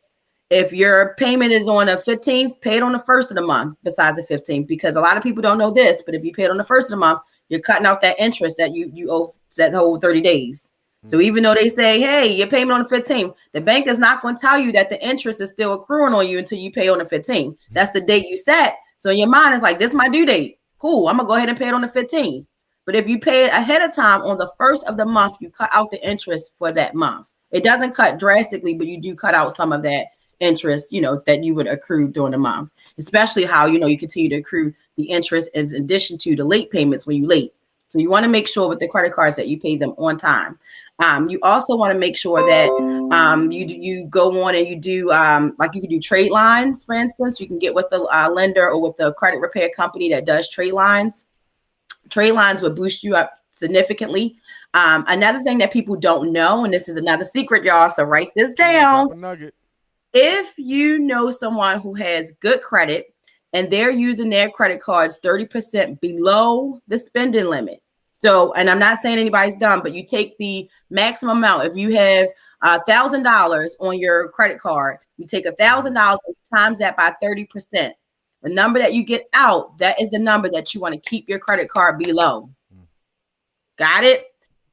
If your payment is on the 15th, pay it on the first of the month besides the 15th, because a lot of people don't know this, but if you pay it on the first of the month, you're cutting out that interest that you owe that whole 30 days. So even though they say, hey, your payment on the 15th, the bank is not going to tell you that the interest is still accruing on you until you pay on the 15th. That's the date you set. So in your mind, it's like, this is my due date. Cool, I'm going to go ahead and pay it on the 15th. But if you pay it ahead of time on the first of the month, you cut out the interest for that month. It doesn't cut drastically, but you do cut out some of that interest, that you would accrue during the month, especially how, you continue to accrue the interest in addition to the late payments when you late. So you want to make sure with the credit cards that you pay them on time. You also want to make sure that you go on and you do like you can do trade lines, for instance. You can get with the lender or with the credit repair company that does trade lines. Trade lines would boost you up significantly. Another thing that people don't know, and this is another secret, y'all, so write this down. If you know someone who has good credit and they're using their credit cards 30% below the spending limit. So, and I'm not saying anybody's dumb, but you take the maximum amount. If you have $1,000 on your credit card, you take $1,000 times that by 30%. The number that you get out, that is the number that you want to keep your credit card below. Got it?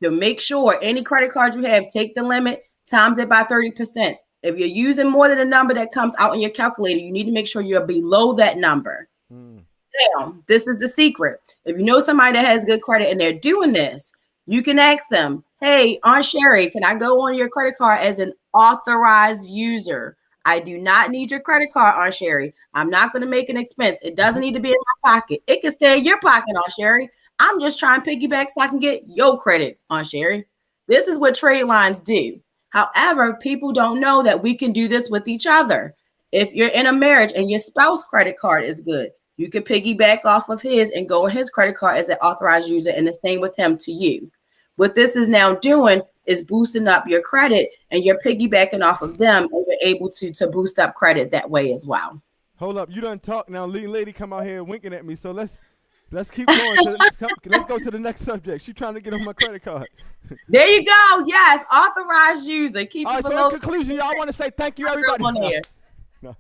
So make sure any credit card you have, take the limit, times it by 30%. If you're using more than the number that comes out in your calculator, you need to make sure you're below that number. Now, this is the secret. If you know somebody that has good credit and they're doing this, you can ask them, hey, Aunt Sherry, can I go on your credit card as an authorized user? I do not need your credit card, Aunt Sherry. I'm not going to make an expense. It doesn't need to be in my pocket. It can stay in your pocket, Aunt Sherry. I'm just trying to piggyback so I can get your credit, Aunt Sherry. This is what trade lines do. However, people don't know that we can do this with each other. If you're in a marriage and your spouse credit card is good, you can piggyback off of his and go on his credit card as an authorized user, and the same with him to you. What this is now doing is boosting up your credit, and you're piggybacking off of them, and you're able to boost up credit that way as well. Hold up, you done talk now. Leading lady come out here winking at me, so let's keep going. Let's go to the next subject. She's trying to get on my credit card. There you go. Yes, authorized user. Keep All it right, below. so in conclusion, y'all, I want to say thank you, everybody. No.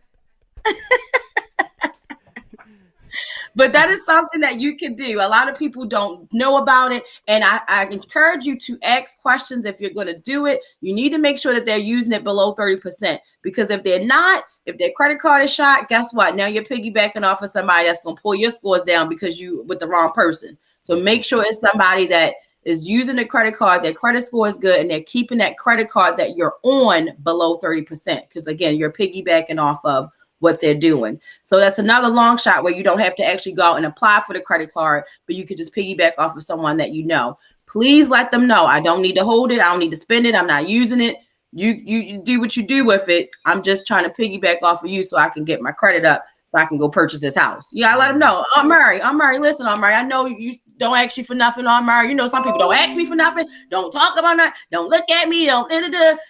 But that is something that you can do. A lot of people don't know about it. And I encourage you to ask questions if you're going to do it. You need to make sure that they're using it below 30%. Because if they're not, if their credit card is shot, guess what? Now you're piggybacking off of somebody that's going to pull your scores down because you with the wrong person. So make sure it's somebody that is using the credit card, their credit score is good, and they're keeping that credit card that you're on below 30%. Because again, you're piggybacking off of what they're doing. So that's another long shot where you don't have to actually go out and apply for the credit card, but you could just piggyback off of someone that you know. Please let them know. I don't need to hold it. I don't need to spend it. I'm not using it. You do what you do with it. I'm just trying to piggyback off of you so I can get my credit up so I can go purchase this house. You gotta let them know. Aunt Murray, listen, Aunt Murray, I know you don't ask you for nothing, Aunt Murray. You know, some people don't ask me for nothing. Don't talk about that. Don't look at me. Don't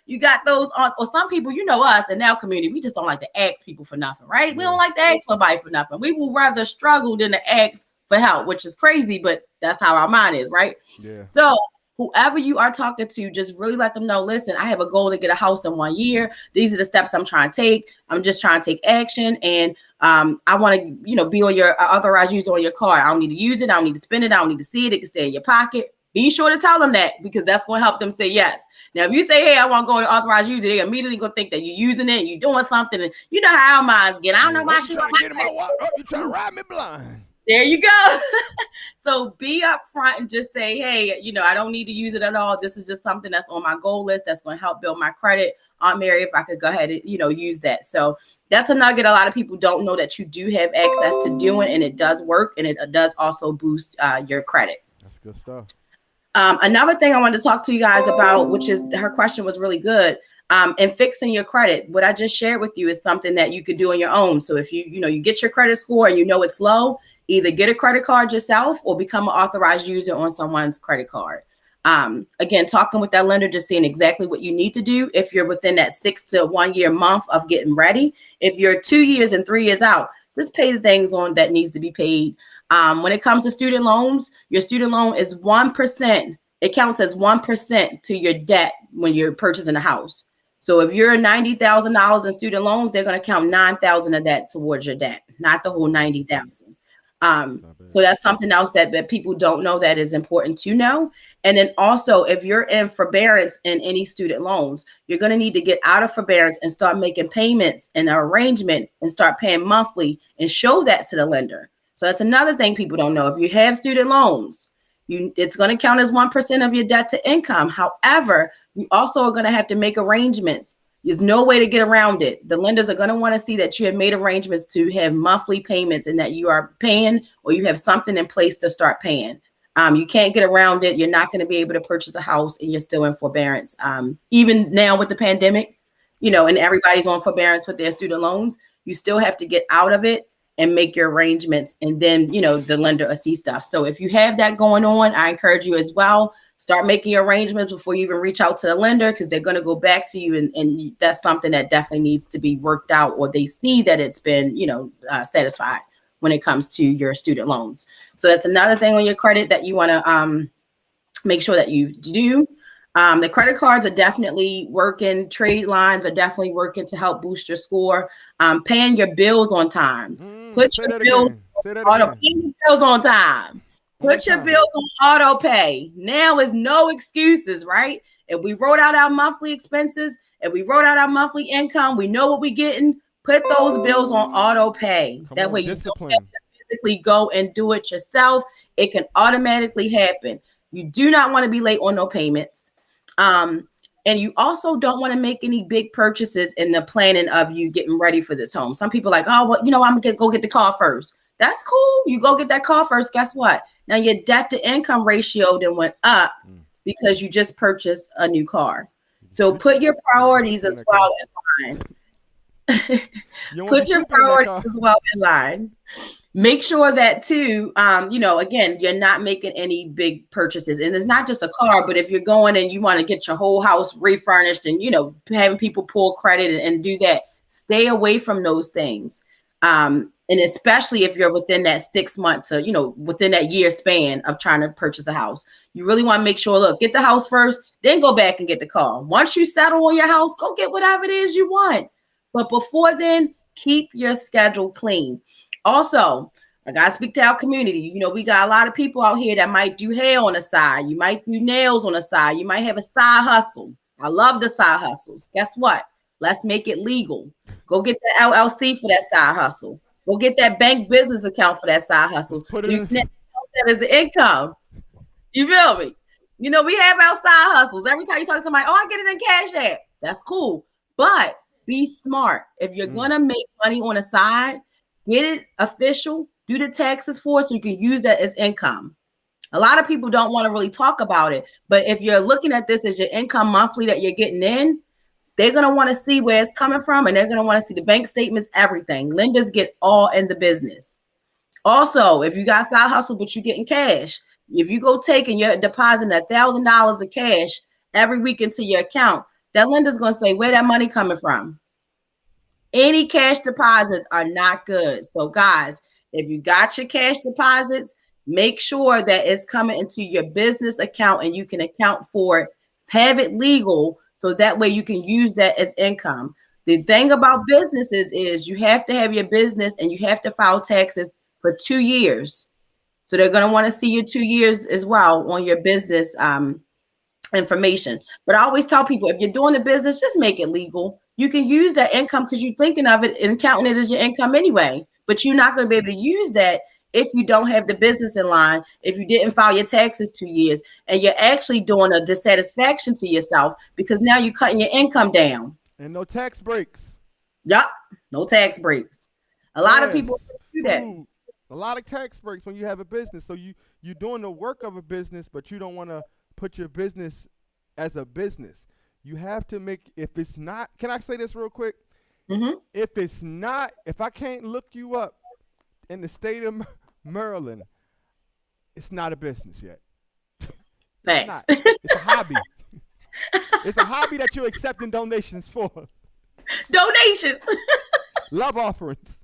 You got those aunts, or some people, you know us in our community, we just don't like to ask people for nothing, right? We don't like to ask nobody for nothing. We will rather struggle than to ask for help, which is crazy, but that's how our mind is, right? Yeah. So whoever you are talking to, just really let them know, listen, I have a goal to get a house in 1 year. These are the steps I'm trying to take. I'm just trying to take action. And I want to, be on your authorized user on your card. I don't need to use it. I don't need to spend it. I don't need to see it. It can stay in your pocket. Be sure to tell them that, because that's going to help them say yes. Now, if you say, hey, I want to go on authorized user, they immediately going to think that you're using it and you're doing something. And you know how our minds get. I don't know why she don't like it. You trying to ride me blind. There you go. So be upfront and just say, hey, I don't need to use it at all. This is just something that's on my goal list that's going to help build my credit. Aunt Mary, if I could go ahead and, use that. So that's a nugget a lot of people don't know that you do have access to doing, and it does work, and it does also boost your credit. That's good stuff. Another thing I wanted to talk to you guys about, which is her question was really good. And fixing your credit. What I just shared with you is something that you could do on your own. So if you get your credit score and it's low, either get a credit card yourself or become an authorized user on someone's credit card. Again, talking with that lender, just seeing exactly what you need to do. If you're within that 6 to 1 year month of getting ready, if you're 2 years and 3 years out, just pay the things on that needs to be paid. When it comes to student loans, your student loan is 1%. It counts as 1% to your debt when you're purchasing a house. So if you're $90,000 in student loans, they're going to count 9,000 of that towards your debt, not the whole 90,000. So that's something else that people don't know that is important to know. And then also, if you're in forbearance in any student loans, you're going to need to get out of forbearance and start making payments and an arrangement and start paying monthly and show that to the lender. So that's another thing people don't know. If you have student loans, it's going to count as 1% of your debt to income. However, you also are going to have to make arrangements. There's no way to get around it. The lenders are going to want to see that you have made arrangements to have monthly payments and that you are paying, or you have something in place to start paying. You can't get around it. You're not going to be able to purchase a house and you're still in forbearance. Even now with the pandemic, and everybody's on forbearance with their student loans, you still have to get out of it and make your arrangements, and then, the lender will see stuff. So if you have that going on, I encourage you as well, start making your arrangements before you even reach out to the lender, because they're going to go back to you. And that's something that definitely needs to be worked out, or they see that it's been, satisfied when it comes to your student loans. So that's another thing on your credit that you want to make sure that you do. The credit cards are definitely working. Trade lines are definitely working to help boost your score. Paying your bills on time. Put your bills on time. Put your bills on auto pay. Now is no excuses, right? If we wrote out our monthly expenses, if we wrote out our monthly income, we know what we're getting. Put those bills on auto pay. That way you don't have to physically go and do it yourself. It can automatically happen. You do not want to be late on no payments. And you also don't want to make any big purchases in the planning of you getting ready for this home. Some people are like, oh, well, I'm going to go get the car first. That's cool. You go get that car first. Guess what? Now your debt to income ratio then went up because you just purchased a new car. So put your priorities as well in line. Put your priorities as well in line. Make sure that too, again, you're not making any big purchases. And it's not just a car, but if you're going and you want to get your whole house refurnished and, having people pull credit and do that, stay away from those things. And especially if you're within that 6 months to, within that year span of trying to purchase a house, you really want to make sure, look, get the house first, then go back and get the car. Once you settle on your house, go get whatever it is you want. But before then, keep your schedule clean. Also, I got to speak to our community. We got a lot of people out here that might do hair on the side. You might do nails on the side. You might have a side hustle. I love the side hustles. Guess what? Let's make it legal. Go get the LLC for that side hustle. Go get that bank business account for that side hustle. You can count that as an income. You feel me? We have our side hustles. Every time you talk to somebody, oh, I get it in Cash App. That's cool. But be smart. If you're going to make money on the side, get it official, do the taxes for it so you can use that as income. A lot of people don't want to really talk about it. But if you're looking at this as your income monthly that you're getting in, they're going to want to see where it's coming from, and they're going to want to see the bank statements, everything. Lenders get all in the business. Also, if you got side hustle, but you're getting cash, if you go take and you're depositing $1,000 of cash every week into your account, that lender's going to say, where that money coming from? Any cash deposits are not good. So guys, if you got your cash deposits, make sure that it's coming into your business account and you can account for it. Have it legal so that way you can use that as income. The thing about businesses is you have to have your business and you have to file taxes for 2 years. So they're going to want to see your 2 years as well on your business information. But I always tell people, if you're doing a business, just make it legal. You can use that income because you're thinking of it and counting it as your income anyway. But you're not going to be able to use that if you don't have the business in line, if you didn't file your taxes 2 years, and you're actually doing a dissatisfaction to yourself because now you're cutting your income down. And no tax breaks. Yep, no tax breaks. A lot of people do that. A lot of tax breaks when you have a business. So you're doing the work of a business, but you don't want to put your business as a business. You have to make, if it's not, can I say this real quick? Mm-hmm. If I can't look you up in the state of Maryland, it's not a business yet. Thanks. It's a hobby. It's a hobby that you're accepting donations for. Donations. Love offerings.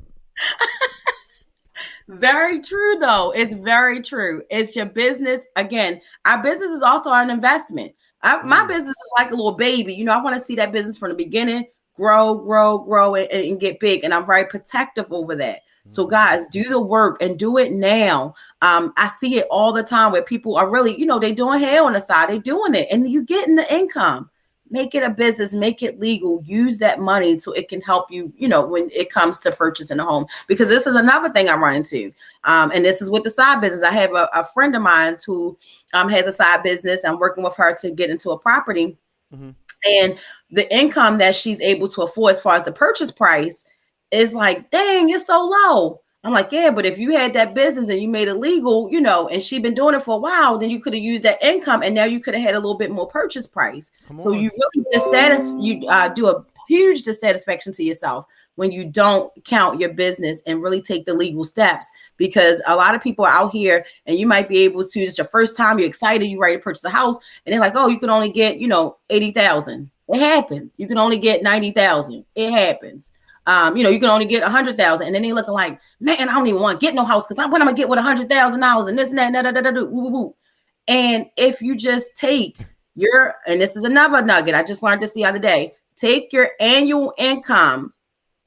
Very true, though. It's very true. It's your business. Again, our business is also an investment. My business is like a little baby. You know, I want to see that business from the beginning grow, and get big. And I'm very protective over that. So guys, do the work and do it now. I see it all the time where people are really, you know, they doing hair on the side, they doing it, and you getting the income. Make it a business, make it legal, use that money so it can help you, you know, when it comes to purchasing a home. Because this is another thing I run into. And this is with the side business. I have a friend of mine who has a side business. I'm working with her to get into a property. Mm-hmm. And the income that she's able to afford as far as the purchase price is like, dang, it's so low. I'm like, yeah, but if you had that business and you made it legal, you know, and she'd been doing it for a while, then you could have used that income and now you could have had a little bit more purchase price. So you really do a huge dissatisfaction to yourself when you don't count your business and really take the legal steps, because a lot of people are out here and you might be able to, it's your first time, you're excited, you're ready to purchase a house, and they're like, oh, you can only get, you know, 80,000. It happens. You can only get 90,000. It happens. You know, you can only get 100,000, and then they looking like, man, I don't even want to get no house because what am I gonna get with $100,000 and this and that, and if you just take and this is another nugget I just learned this the other day, take your annual income,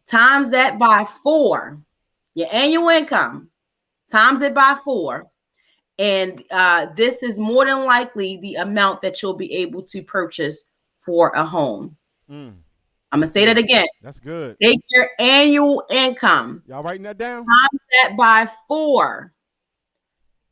times that by 4, your annual income, times it by 4, and this is more than likely the amount that you'll be able to purchase for a home. I'm going to say that again. That's good. Take your annual income. Y'all writing that down? Times that by 4.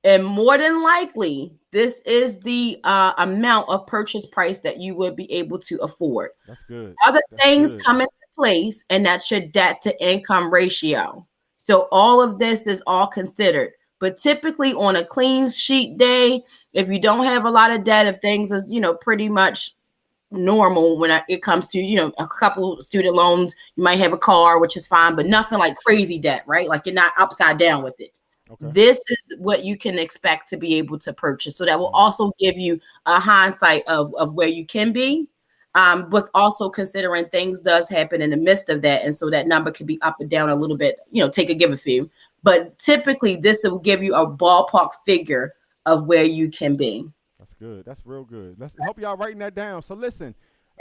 And more than likely, this is the amount of purchase price that you would be able to afford. That's good. Other things come into place, and that's your debt to income ratio. So all of this is all considered. But typically on a clean sheet day, if you don't have a lot of debt, if things is, you know, pretty much normal when it comes to, you know, a couple student loans, you might have a car, which is fine, but nothing like crazy debt, right? Like you're not upside down with it. Okay. This is what you can expect to be able to purchase. So that will also give you a hindsight of where you can be, with also considering things does happen in the midst of that. And so that number could be up and down a little bit, you know, take a give a few. But typically this will give you a ballpark figure of where you can be. That's good. That's real good. Let's help y'all writing that down. So listen,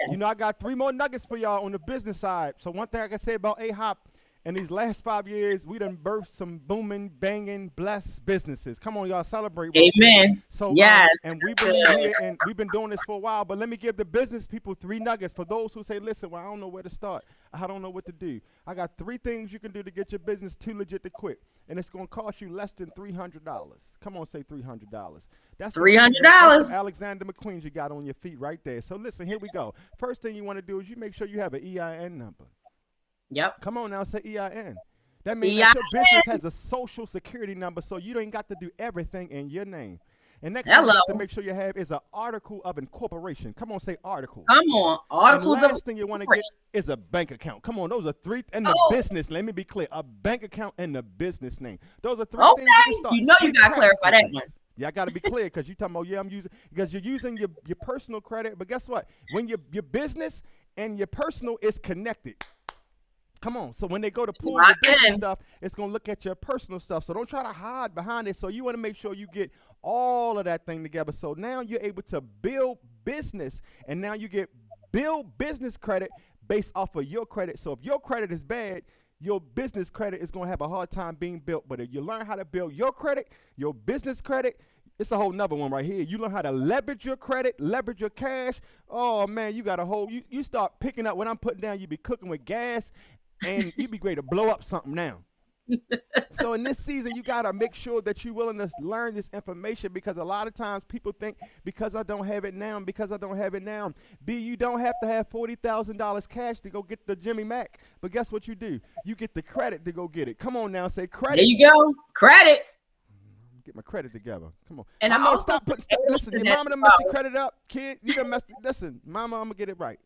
you know, I got 3 more nuggets for y'all on the business side. So one thing I can say about AHOP, in these last 5 years, we done birthed some booming, banging, blessed businesses. Come on, y'all, celebrate. Amen. So yes, and we believe here, and we've been doing this for a while. But let me give the business people 3 nuggets for those who say, "Listen, well, I don't know where to start. I don't know what to do." I got 3 things you can do to get your business too legit to quit, and it's going to cost you less than $300. Come on, say $300. That's $300. Alexander McQueen you got on your feet right there. So listen, here we go. First thing you want to do is you make sure you have an EIN number. Yep. Come on now, say EIN. That means that your business has a social security number, so you ain't got to do everything in your name. And next thing you have to make sure you have is an article of incorporation. Come on, say article. Come on, articles of last thing you want to get is a bank account. Come on, those are 3 in the business. Let me be clear: a bank account and the business name. Those are 3 things you can start. You know, you gotta clarify that one. Yeah, I got to be clear because you talking about I'm using because you're using your personal credit, but guess what? When your business and your personal is connected. Come on. So when they go to pull your business stuff, it's going to look at your personal stuff. So don't try to hide behind it. So you want to make sure you get all of that thing together. So now you're able to build business, and now you build business credit based off of your credit. So if your credit is bad, your business credit is going to have a hard time being built. But if you learn how to build your credit, your business credit, it's a whole nother one right here. You learn how to leverage your credit, leverage your cash. Oh, man, you got a whole, you start picking up what I'm putting down. You be cooking with gas. And you'd be great to blow up something now. So in this season, you gotta make sure that you're willing to learn this information, because a lot of times people think because I don't have it now, B, you don't have to have $40,000 cash to go get the Jimmy Mac. But guess what you do? You get the credit to go get it. Come on now, say There credit. you go. Credit. Get my credit together. Come on. And I I know. also Listen, your mama done messed your credit up, kid. You done messed. Listen, mama, I'm gonna get it right.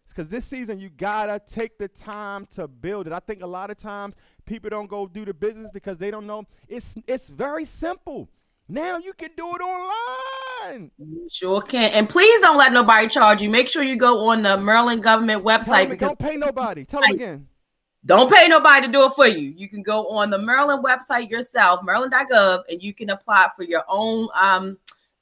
Because this season you gotta take the time to build it. I think a lot of times people don't go do the business because they don't know. It's very simple. Now you can do it online. You sure can. And please don't let nobody charge you. Make sure you go on the Maryland government Tell website, them, because don't pay nobody. Tell them again. don't pay nobody to do it for you. You can go on the Maryland website yourself, maryland.gov, and you can apply for your own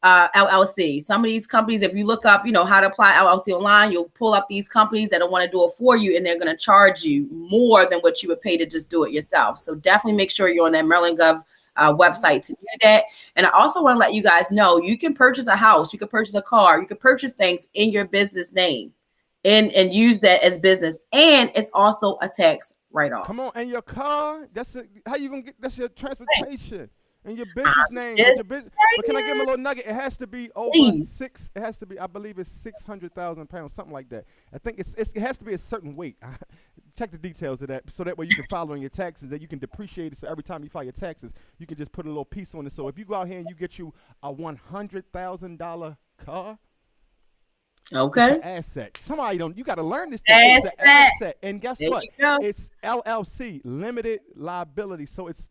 LLC. Some of these companies, if you look up, how to apply LLC online, you'll pull up these companies that don't want to do it for you, and they're going to charge you more than what you would pay to just do it yourself. So definitely make sure you're on that Maryland Gov website to do that. And I also want to let you guys know, you can purchase a house, you can purchase a car, you can purchase things in your business name and use that as business. And it's also a tax write-off. Come on, and your car, how you gonna get, that's your transportation. And your business name, just your business. But can I give him a little nugget? It has to be over six. It has to be, I believe it's 600,000 pounds, something like that. I think it has to be a certain weight. Check the details of that, so that way you can follow in your taxes, and you can depreciate it. So every time you file your taxes, you can just put a little piece on it. So if you go out here and you get you a $100,000 car, okay, it's an asset. Somebody don't. You got to learn this thing. It's an asset. And guess there what? It's LLC, limited liability. So it's.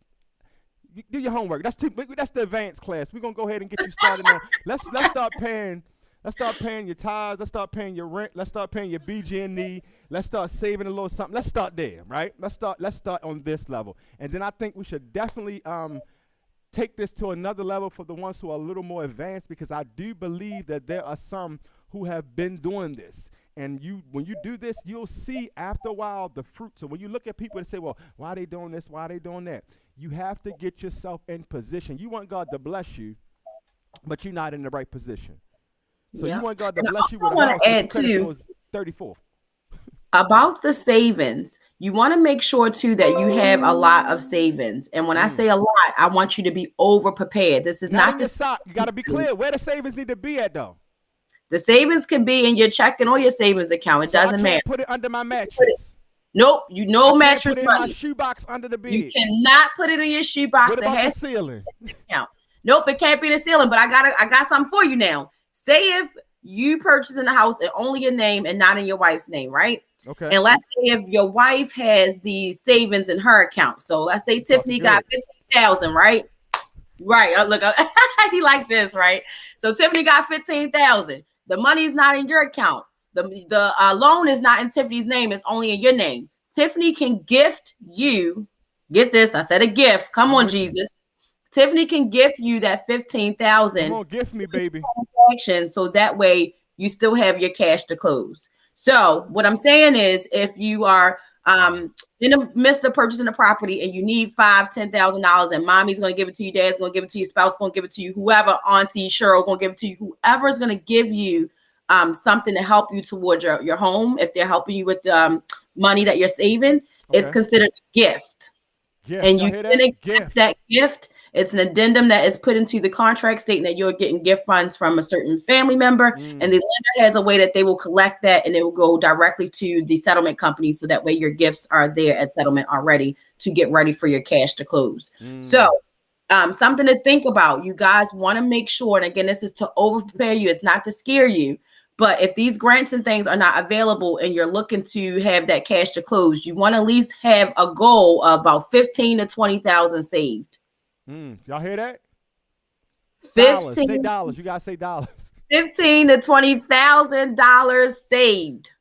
Do your homework. That's the advanced class. We're gonna go ahead and get you started now. Let's start paying. Let's start paying your tithes. Let's start paying your rent. Let's start paying your BG&E. Let's start saving a little something. Let's start there, right? Let's start on this level, and then I think we should definitely take this to another level for the ones who are a little more advanced, because I do believe that there are some who have been doing this. And when you do this, you'll see after a while the fruit. So when you look at people and say, well, why are they doing this? Why are they doing that? You have to get yourself in position. You want God to bless you, but you're not in the right position. So you want God to bless you with a house. I want to add too, 34. About the savings, you want to make sure too that you have a lot of savings. And when I say a lot, I want you to be over prepared. This is not the stock. You got to be clear where the savings need to be at, though. The savings can be in your checking or your savings account. It doesn't matter. Put it under my mattress. Nope, mattress put it money. in my shoebox under the bed. You cannot put it in your shoebox. What about the ceiling? Nope, it can't be in the ceiling. But I got something for you now. Say if you purchase in the house in only your name and not in your wife's name, right? Okay. And let's say if your wife has the savings in her account. So let's say Tiffany got 15,000, right? Right. Look, he like this, right? So Tiffany got 15,000. The money's not in your account. The loan is not in Tiffany's name. It's only in your name. Tiffany can gift you. Get this. I said a gift. Come on, Jesus. Tiffany can gift you that 15,000. Come on, gift me, baby. So that way you still have your cash to close. So what I'm saying is, if you are in the midst of purchasing a property and you need $5,000-$10,000, and mommy's going to give it to you, dad's going to give it to you, spouse going to give it to you, whoever, auntie Cheryl going to give it to you, whoever is going to give you something to help you towards your home. If they're helping you with money that you're saving, it's considered a gift. And you can accept that gift. It's an addendum that is put into the contract stating that you're getting gift funds from a certain family member, and the lender has a way that they will collect that, and it will go directly to the settlement company. So that way your gifts are there at settlement already to get ready for your cash to close. So something to think about. You guys want to make sure, and again, this is to over prepare you. It's not to scare you. But if these grants and things are not available and you're looking to have that cash to close, you want to at least have a goal of about 15 to 20,000 saved. Y'all hear that? 15 say dollars. You gotta say dollars. $15,000 to $20,000 saved.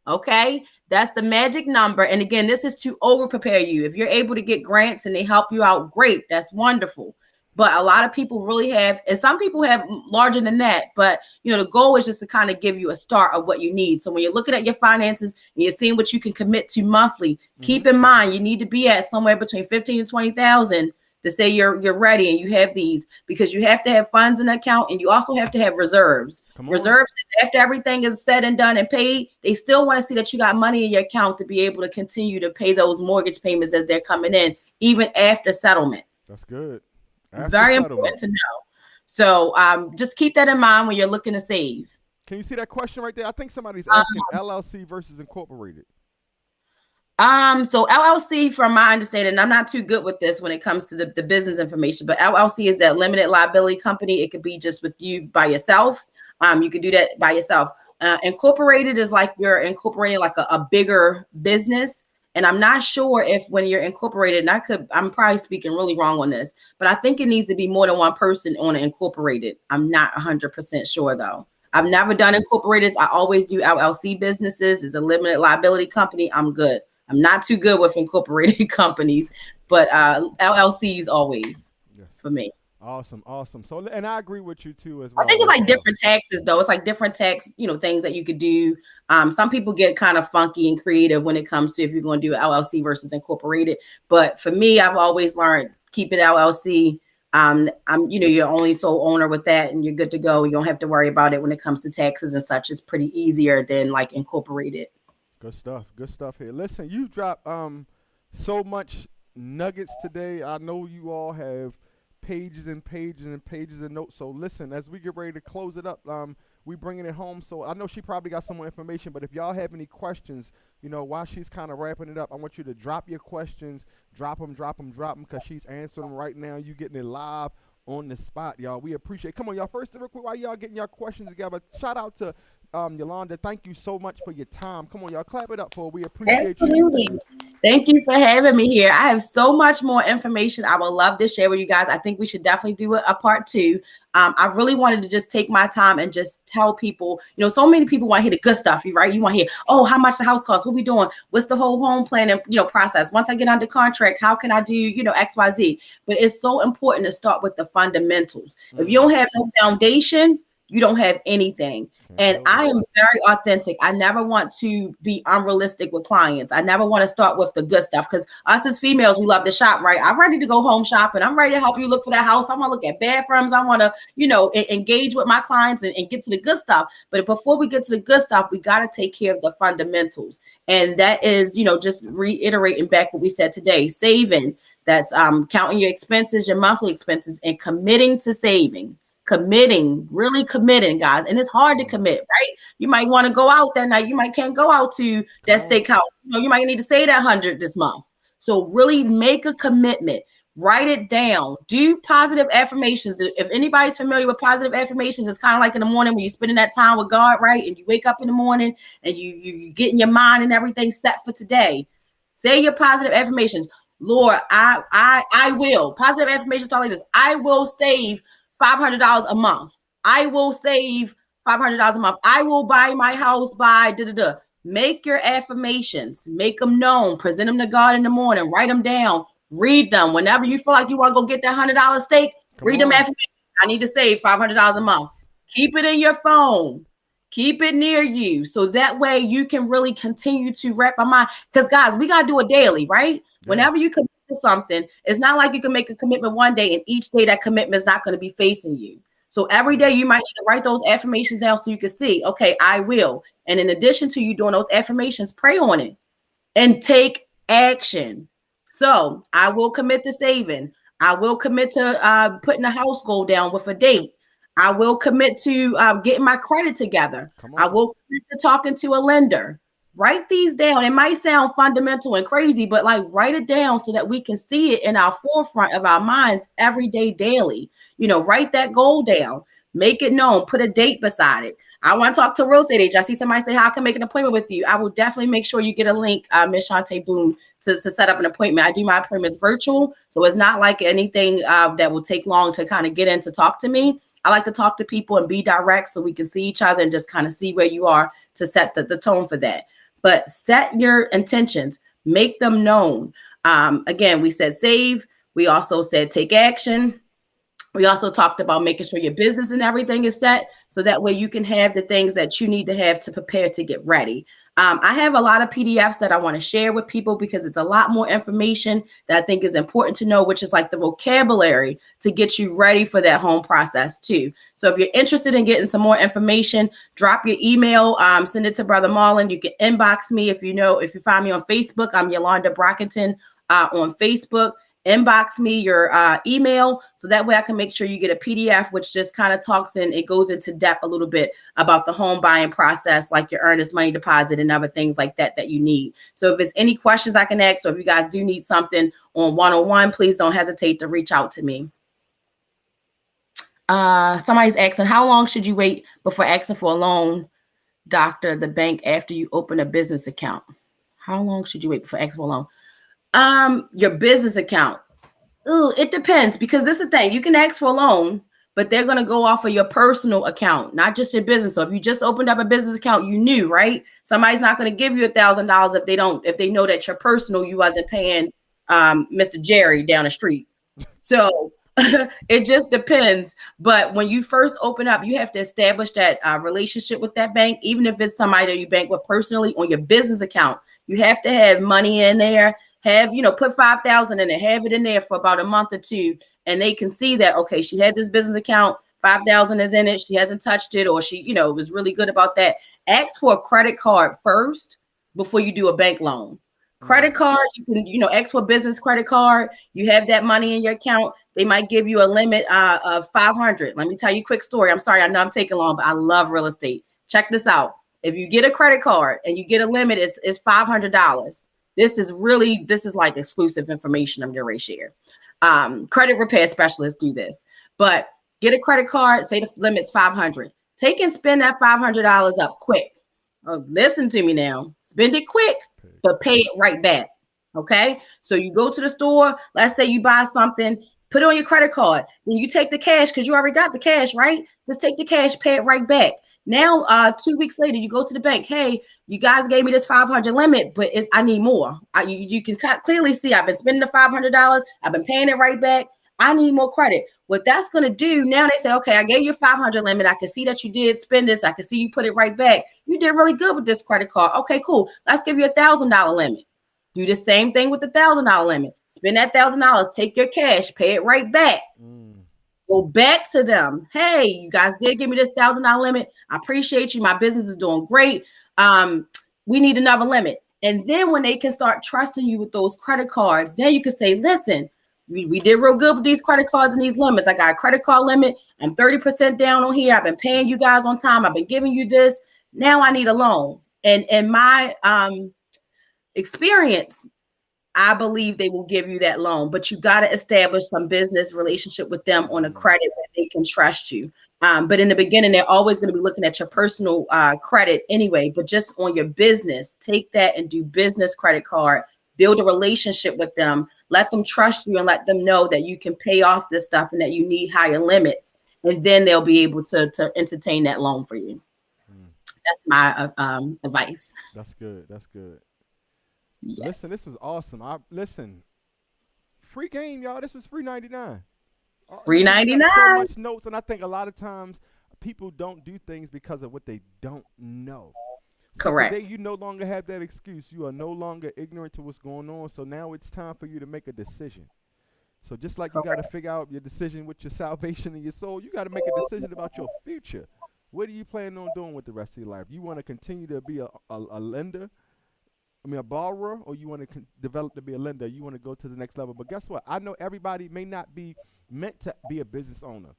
Okay, that's the magic number. And again, this is to over prepare you. If you're able to get grants and they help you out, great. That's wonderful. But a lot of people really have, and some people have larger than that. But the goal is just to kind of give you a start of what you need. So when you're looking at your finances and you're seeing what you can commit to monthly, keep in mind you need to be at somewhere between 15 to 20,000 to say you're ready and you have these, because you have to have funds in the account, and you also have to have reserves. Reserves, after everything is said and done and paid, they still want to see that you got money in your account to be able to continue to pay those mortgage payments as they're coming in even after settlement. That's good. After Very settlement. important to know. So just keep that in mind when you're looking to save. Can you see that question right there? I think somebody's asking LLC versus incorporated. So LLC, from my understanding, I'm not too good with this when it comes to the business information, but LLC is that limited liability company. It could be just with you by yourself. You could do that by yourself. Incorporated is like you're incorporating like a bigger business. And I'm not sure if when you're incorporated, and I'm probably speaking really wrong on this, but I think it needs to be more than one person on an incorporated. I'm not 100% sure though. I've never done incorporated. I always do LLC businesses. It's a limited liability company. I'm good. I'm not too good with incorporated companies, but LLCs always for me. Awesome. So, and I agree with you too as well. I think it's like different taxes though. It's like different tax, things that you could do. Some people get kind of funky and creative when it comes to if you're going to do LLC versus incorporated. But for me, I've always learned keep it LLC. You're only sole owner with that, and you're good to go. You don't have to worry about it when it comes to taxes and such. It's pretty easier than like incorporated. Good stuff here. Listen, you dropped so much nuggets today. I know you all have pages and pages and pages of notes. So listen, as we get ready to close it up, we bringing it home. So I know she probably got some more information, but if y'all have any questions, while she's kind of wrapping it up, I want you to drop your questions, drop them, because she's answering them right now. You getting it live on the spot, y'all. We appreciate it. Come on, y'all. First, real quick, while y'all getting your questions together, shout out to Yolanda. Thank you so much for your time. Come on, y'all. Clap it up for her. We appreciate Absolutely. you. Thank you for having me here. I have so much more information I would love to share with you guys. I think we should definitely do a part 2. I really wanted to just take my time and just tell people, so many people want to hear the good stuff, right? You want to hear, oh, how much the house costs? What we doing? What's the whole home planning, process? Once I get under contract, how can I do, X, Y, Z? But it's so important to start with the fundamentals. If you don't have no foundation, you don't have anything. And I am very authentic. I never want to be unrealistic with clients. I never want to start with the good stuff because us as females, we love to shop, right? I'm ready to go home shopping. I'm ready to help you look for that house. I want to look at bathrooms. I want to, engage with my clients and get to the good stuff. But before we get to the good stuff, we got to take care of the fundamentals. And that is, just reiterating back what we said today, saving. That's counting your expenses, your monthly expenses, and committing to saving. Really committing, guys. And it's hard to commit, right? You might want to go out that night. You can't go out to that steakhouse. You might need to save that 100 this month. So really make a commitment. Write it down. Do positive affirmations. If anybody's familiar with positive affirmations, it's kind of like in the morning when you're spending that time with God, right? And you wake up in the morning and you get in your mind and everything set for today. Say your positive affirmations. Lord, I will. Positive affirmations are like this. I will save $500 a month. I will save $500 a month. I will buy my house by da-da-da. Make your affirmations. Make them known. Present them to God in the morning. Write them down. Read them. Whenever you feel like you want to go get that $100 steak, read them affirmations. I need to save $500 a month. Keep it in your phone. Keep it near you. So that way you can really continue to wrap my mind. Because guys, we got to do it daily, right? Yeah. Whenever you commit to something, it's not like you can make a commitment one day and each day that commitment is not going to be facing you. So every day you might need to write those affirmations down so you can see, okay, I will. And in addition to you doing those affirmations, pray on it and take action. So I will commit to saving. I will commit to putting a house goal down with a date. I will commit to getting my credit together. I will commit to talking to a lender. Write these down. It might sound fundamental and crazy, but write it down so that we can see it in our forefront of our minds every day, daily. Write that goal down. Make it known. Put a date beside it. I want to talk to a real estate agent. I see somebody say, how I can make an appointment with you. I will definitely make sure you get a link, Ms. Shantae Boone, to set up an appointment. I do my appointments virtual, so it's not like anything that will take long to kind of get in to talk to me. I like to talk to people and be direct so we can see each other and just kind of see where you are to set the tone for that. But set your intentions, make them known. Again, we said save. We also said take action. We also talked about making sure your business and everything is set so that way you can have the things that you need to have to prepare to get ready. I have a lot of PDFs that I want to share with people because it's a lot more information that I think is important to know, which is like the vocabulary to get you ready for that home process too. So if you're interested in getting some more information, drop your email, send it to Brother Marlon. You can inbox me if you find me on Facebook. I'm Yolanda Brockington on Facebook. inbox me your email so that way I can make sure you get a PDF, which just kind of talks and it goes into depth a little bit about the home buying process, like your earnest money deposit and other things like that that you need. So if there's any questions I can ask, or if you guys do need something on one-on-one, please don't hesitate to reach out to me. Somebody's asking, how long should you wait before asking for a loan, doctor, the bank, after you open a business account? How long should you wait before asking for a loan? Your business account. Ooh, it depends, because this is the thing. You can ask for a loan, but they're going to go off of your personal account, not just your business. So if you just opened up a business account, you knew, right? Somebody's not going to give you $1,000 if they know that your personal, you wasn't paying Mr. Jerry down the street. So it just depends. But when you first open up, you have to establish that relationship with that bank, even if it's somebody that you bank with personally. On your business account, you have to have money in there. Put 5,000 in it, have it in there for about a month or two, and they can see that, okay, she had this business account, 5,000 is in it, she hasn't touched it, or she, was really good about that. Ask for a credit card first before you do a bank loan. Credit card, you can, ask for a business credit card. You have that money in your account. They might give you a limit of 500. Let me tell you a quick story. I'm sorry, I know I'm taking long, but I love real estate. Check this out. If you get a credit card and you get a limit, it's $500. This is like exclusive information I'm going to share. Credit repair specialists do this, but get a credit card, say the limit's 500. Take and spend that $500 up quick. Oh, listen to me now. Spend it quick, but pay it right back. Okay. So you go to the store, let's say you buy something, put it on your credit card. Then you take the cash because you already got the cash, right? Just take the cash, pay it right back. Now, 2 weeks later, you go to the bank. Hey, you guys gave me this 500 limit, but I need more. You can clearly see I've been spending the $500. I've been paying it right back. I need more credit. What that's going to do, now they say, okay, I gave you a 500 limit. I can see that you did spend this. I can see you put it right back. You did really good with this credit card. Okay, cool. Let's give you a $1,000 limit. Do the same thing with the $1,000 limit. Spend that $1,000. Take your cash. Pay it right back. Go back to them. Hey, you guys did give me this $1,000 limit. I appreciate you. My business is doing great. We need another limit. And then when they can start trusting you with those credit cards, then you can say, listen, we did real good with these credit cards and these limits. I got a credit card limit. I'm 30% down on here. I've been paying you guys on time. I've been giving you this. Now I need a loan. And in my experience, I believe they will give you that loan, but you got to establish some business relationship with them on a credit that they can trust you. But in the beginning, they're always going to be looking at your personal credit anyway, but just on your business, take that and do business credit card, build a relationship with them, let them trust you and let them know that you can pay off this stuff and that you need higher limits. And then they'll be able to entertain that loan for you. That's my advice. That's good. That's good. Yes. Listen, this was awesome. Free game, y'all. This was free 99. Free 99. So much notes, and I think a lot of times people don't do things because of what they don't know. Correct. Today, you no longer have that excuse. You are no longer ignorant to what's going on. So now it's time for you to make a decision. So just like you got to figure out your decision with your salvation and your soul, you got to make a decision about your future. What are you planning on doing with the rest of your life? You want to continue to be a lender? A borrower, or you want to develop to be a lender? You want to go to the next level. But guess what? I know everybody may not be meant to be a business owner.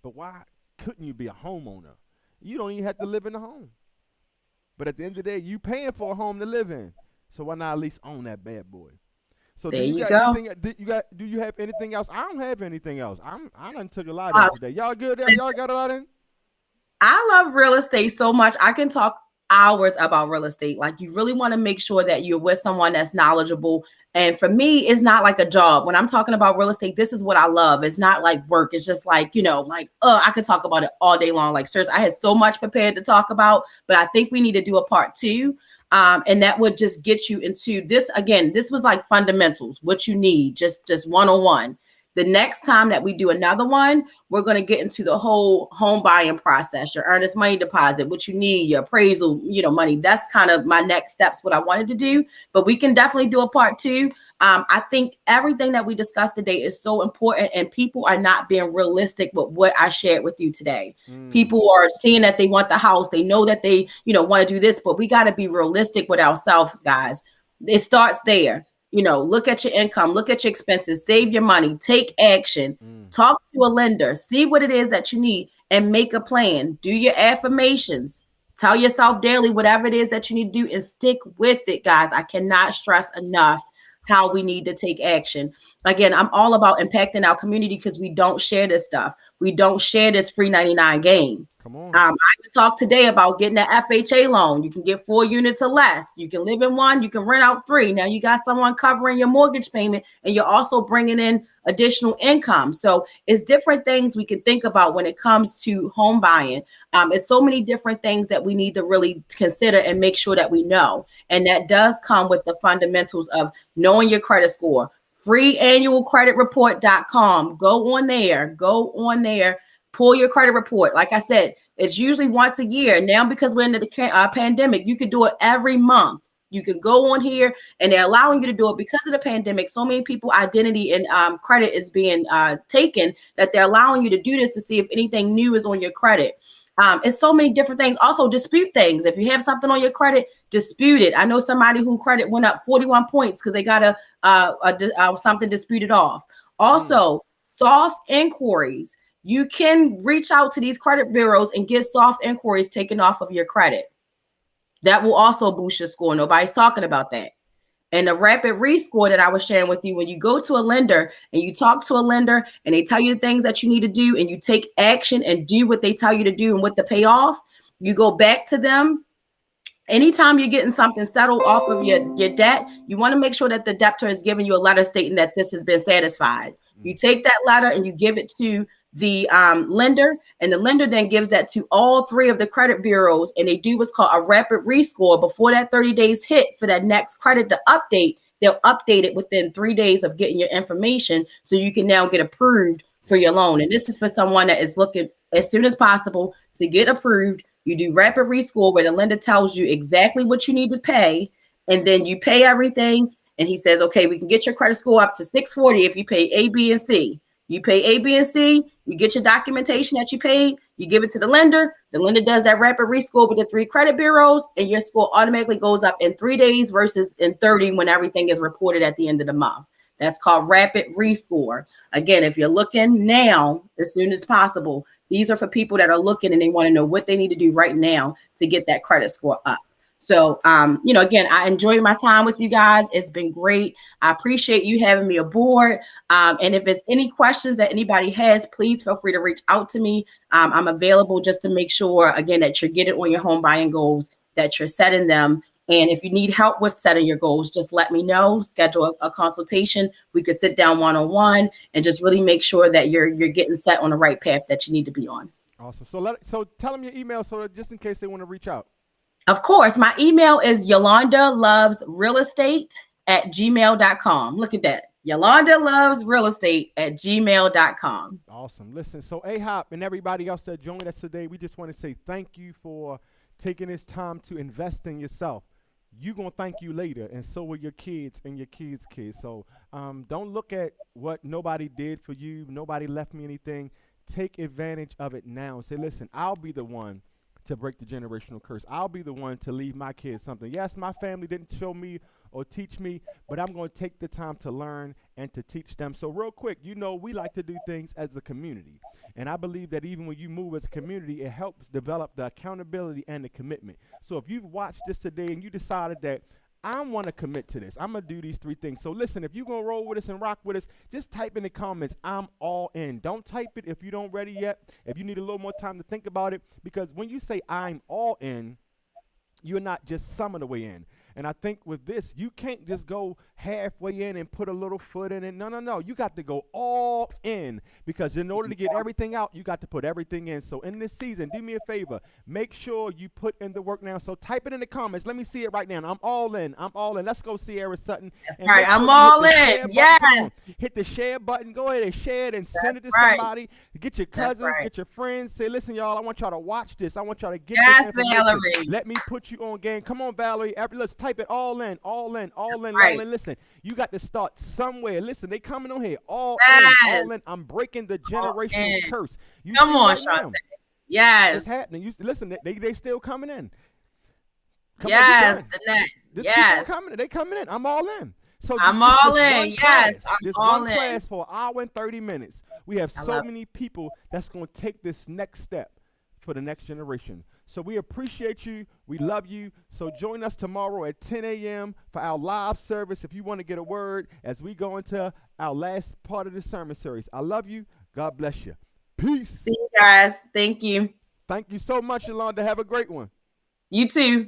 But why couldn't you be a homeowner? You don't even have to live in a home. But at the end of the day, you paying for a home to live in. So why not at least own that bad boy? So there you go. Do you have anything else? I don't have anything else. I done took a lot in today. Y'all good? Y'all got a lot in? I love real estate so much. I can talk hours about real estate. Like, you really want to make sure that you're with someone that's knowledgeable. And for me, it's not like a job. When I'm talking about real estate, this is what I love. It's not like work. It's just like, I could talk about it all day long. Like, seriously, I had so much prepared to talk about, but I think we need to do a part 2. And that would just get you into this. Again, this was like fundamentals, what you need, just 101. The next time that we do another one, we're going to get into the whole home buying process, your earnest money deposit, what you need, your appraisal, money. That's kind of my next steps, what I wanted to do. But we can definitely do a part 2. I think everything that we discussed today is so important, and people are not being realistic with what I shared with you today. People are seeing that they want the house. They know that they, want to do this, but we got to be realistic with ourselves, guys. It starts there. look at your income, look at your expenses, save your money, take action, talk to a lender, see what it is that you need, and make a plan. Do your affirmations. Tell yourself daily whatever it is that you need to do and stick with it, guys. I cannot stress enough how we need to take action. Again, I'm all about impacting our community because we don't share this stuff. We don't share this free 99 game. Come on. I talked today about getting an FHA loan. You can get 4 units or less. You can live in one. You can rent out 3. Now you got someone covering your mortgage payment, and you're also bringing in additional income. So it's different things we can think about when it comes to home buying. It's so many different things that we need to really consider and make sure that we know. And that does come with the fundamentals of knowing your credit score. Freeannualcreditreport.com. Go on there. Pull your credit report. Like I said, it's usually once a year. Now, because we're in the pandemic, you can do it every month. You can go on here, and they're allowing you to do it because of the pandemic. So many people identity and credit is being taken that they're allowing you to do this to see if anything new is on your credit. It's so many different things. Also, dispute things. If you have something on your credit, dispute it. I know somebody who credit went up 41 points because they got something disputed off. Also, soft inquiries. You can reach out to these credit bureaus and get soft inquiries taken off of your credit. That will also boost your score. Nobody's talking about that. And the rapid rescore that I was sharing with you, when you go to a lender and you talk to a lender and they tell you the things that you need to do and you take action and do what they tell you to do and what the payoff, you go back to them. Anytime you're getting something settled off of your debt, you want to make sure that the debtor is giving you a letter stating that this has been satisfied. You take that letter and you give it to the lender, and the lender then gives that to all 3 of the credit bureaus, and they do what's called a rapid rescore before that 30 days hit for that next credit to update. They'll update it within 3 days of getting your information so you can now get approved for your loan. And this is for someone that is looking as soon as possible to get approved. You do rapid rescore where the lender tells you exactly what you need to pay, and then you pay everything, and he says, okay, we can get your credit score up to 640 if you pay A, B, and C. You pay A, B, and C, you get your documentation that you paid, you give it to the lender does that rapid rescore with the 3 credit bureaus, and your score automatically goes up in 3 days versus in 30 when everything is reported at the end of the month. That's called rapid rescore. Again, if you're looking now, as soon as possible, these are for people that are looking and they want to know what they need to do right now to get that credit score up. So, again, I enjoy my time with you guys. It's been great. I appreciate you having me aboard. And if there's any questions that anybody has, please feel free to reach out to me. I'm available just to make sure, again, that you're getting on your home buying goals, that you're setting them. And if you need help with setting your goals, just let me know. Schedule a consultation. We could sit down one-on-one and just really make sure that you're getting set on the right path that you need to be on. Awesome. So tell them your email so that just in case they want to reach out. Of course, my email is yolandalovesrealestate@gmail.com. Look at that. yolandalovesrealestate@gmail.com. Awesome. Listen, so AHOP and everybody else that joined us today, we just want to say thank you for taking this time to invest in yourself. You're going to thank you later, and so will your kids and your kids' kids. So don't look at what nobody did for you. Nobody left me anything. Take advantage of it now. Say, listen, I'll be the one to break the generational curse. I'll be the one to leave my kids something. Yes, my family didn't show me or teach me, but I'm going to take the time to learn and to teach them. So real quick, we like to do things as a community. And I believe that even when you move as a community, it helps develop the accountability and the commitment. So if you've watched this today and you decided that I want to commit to this, I'm going to do these 3 things. So listen, if you're going to roll with us and rock with us, just type in the comments, I'm all in. Don't type it if you don't ready yet, if you need a little more time to think about it, because when you say I'm all in, you're not just some of the way in. And I think with this, you can't just go halfway in and put a little foot in it. No. You got to go all in, because in order to get everything out, you got to put everything in. So in this season, do me a favor. Make sure you put in the work now. So type it in the comments. Let me see it right now. I'm all in. I'm all in. Let's go, Sierra Sutton. That's right. I'm all in. Yes. Hit the share button. Go ahead and share it and send it to somebody. Get your cousins, get your friends. Say, listen, y'all, I want y'all to watch this. I want y'all to get this information. Valerie. Let me put you on game. Come on, Valerie. Let's type it all in, all in, all in, right. all in. Listen, you got to start somewhere. Listen, they coming on here. All in. I'm breaking the generational curse. Come on, Shante. Yes. It's happening. Listen, they still coming in. Yes, Danette. Yes. Keep on coming in. They coming in. I'm all in. So I'm this all one in. class, Yes, I'm this all one in. class for an hour and 30 minutes. We have I so love many people that's going to take this next step for the next generation. So we appreciate you. We love you. So join us tomorrow at 10 a.m. for our live service if you want to get a word as we go into our last part of the sermon series. I love you. God bless you. Peace. See you guys. Thank you. Thank you so much, Yolanda. Have a great one. You too.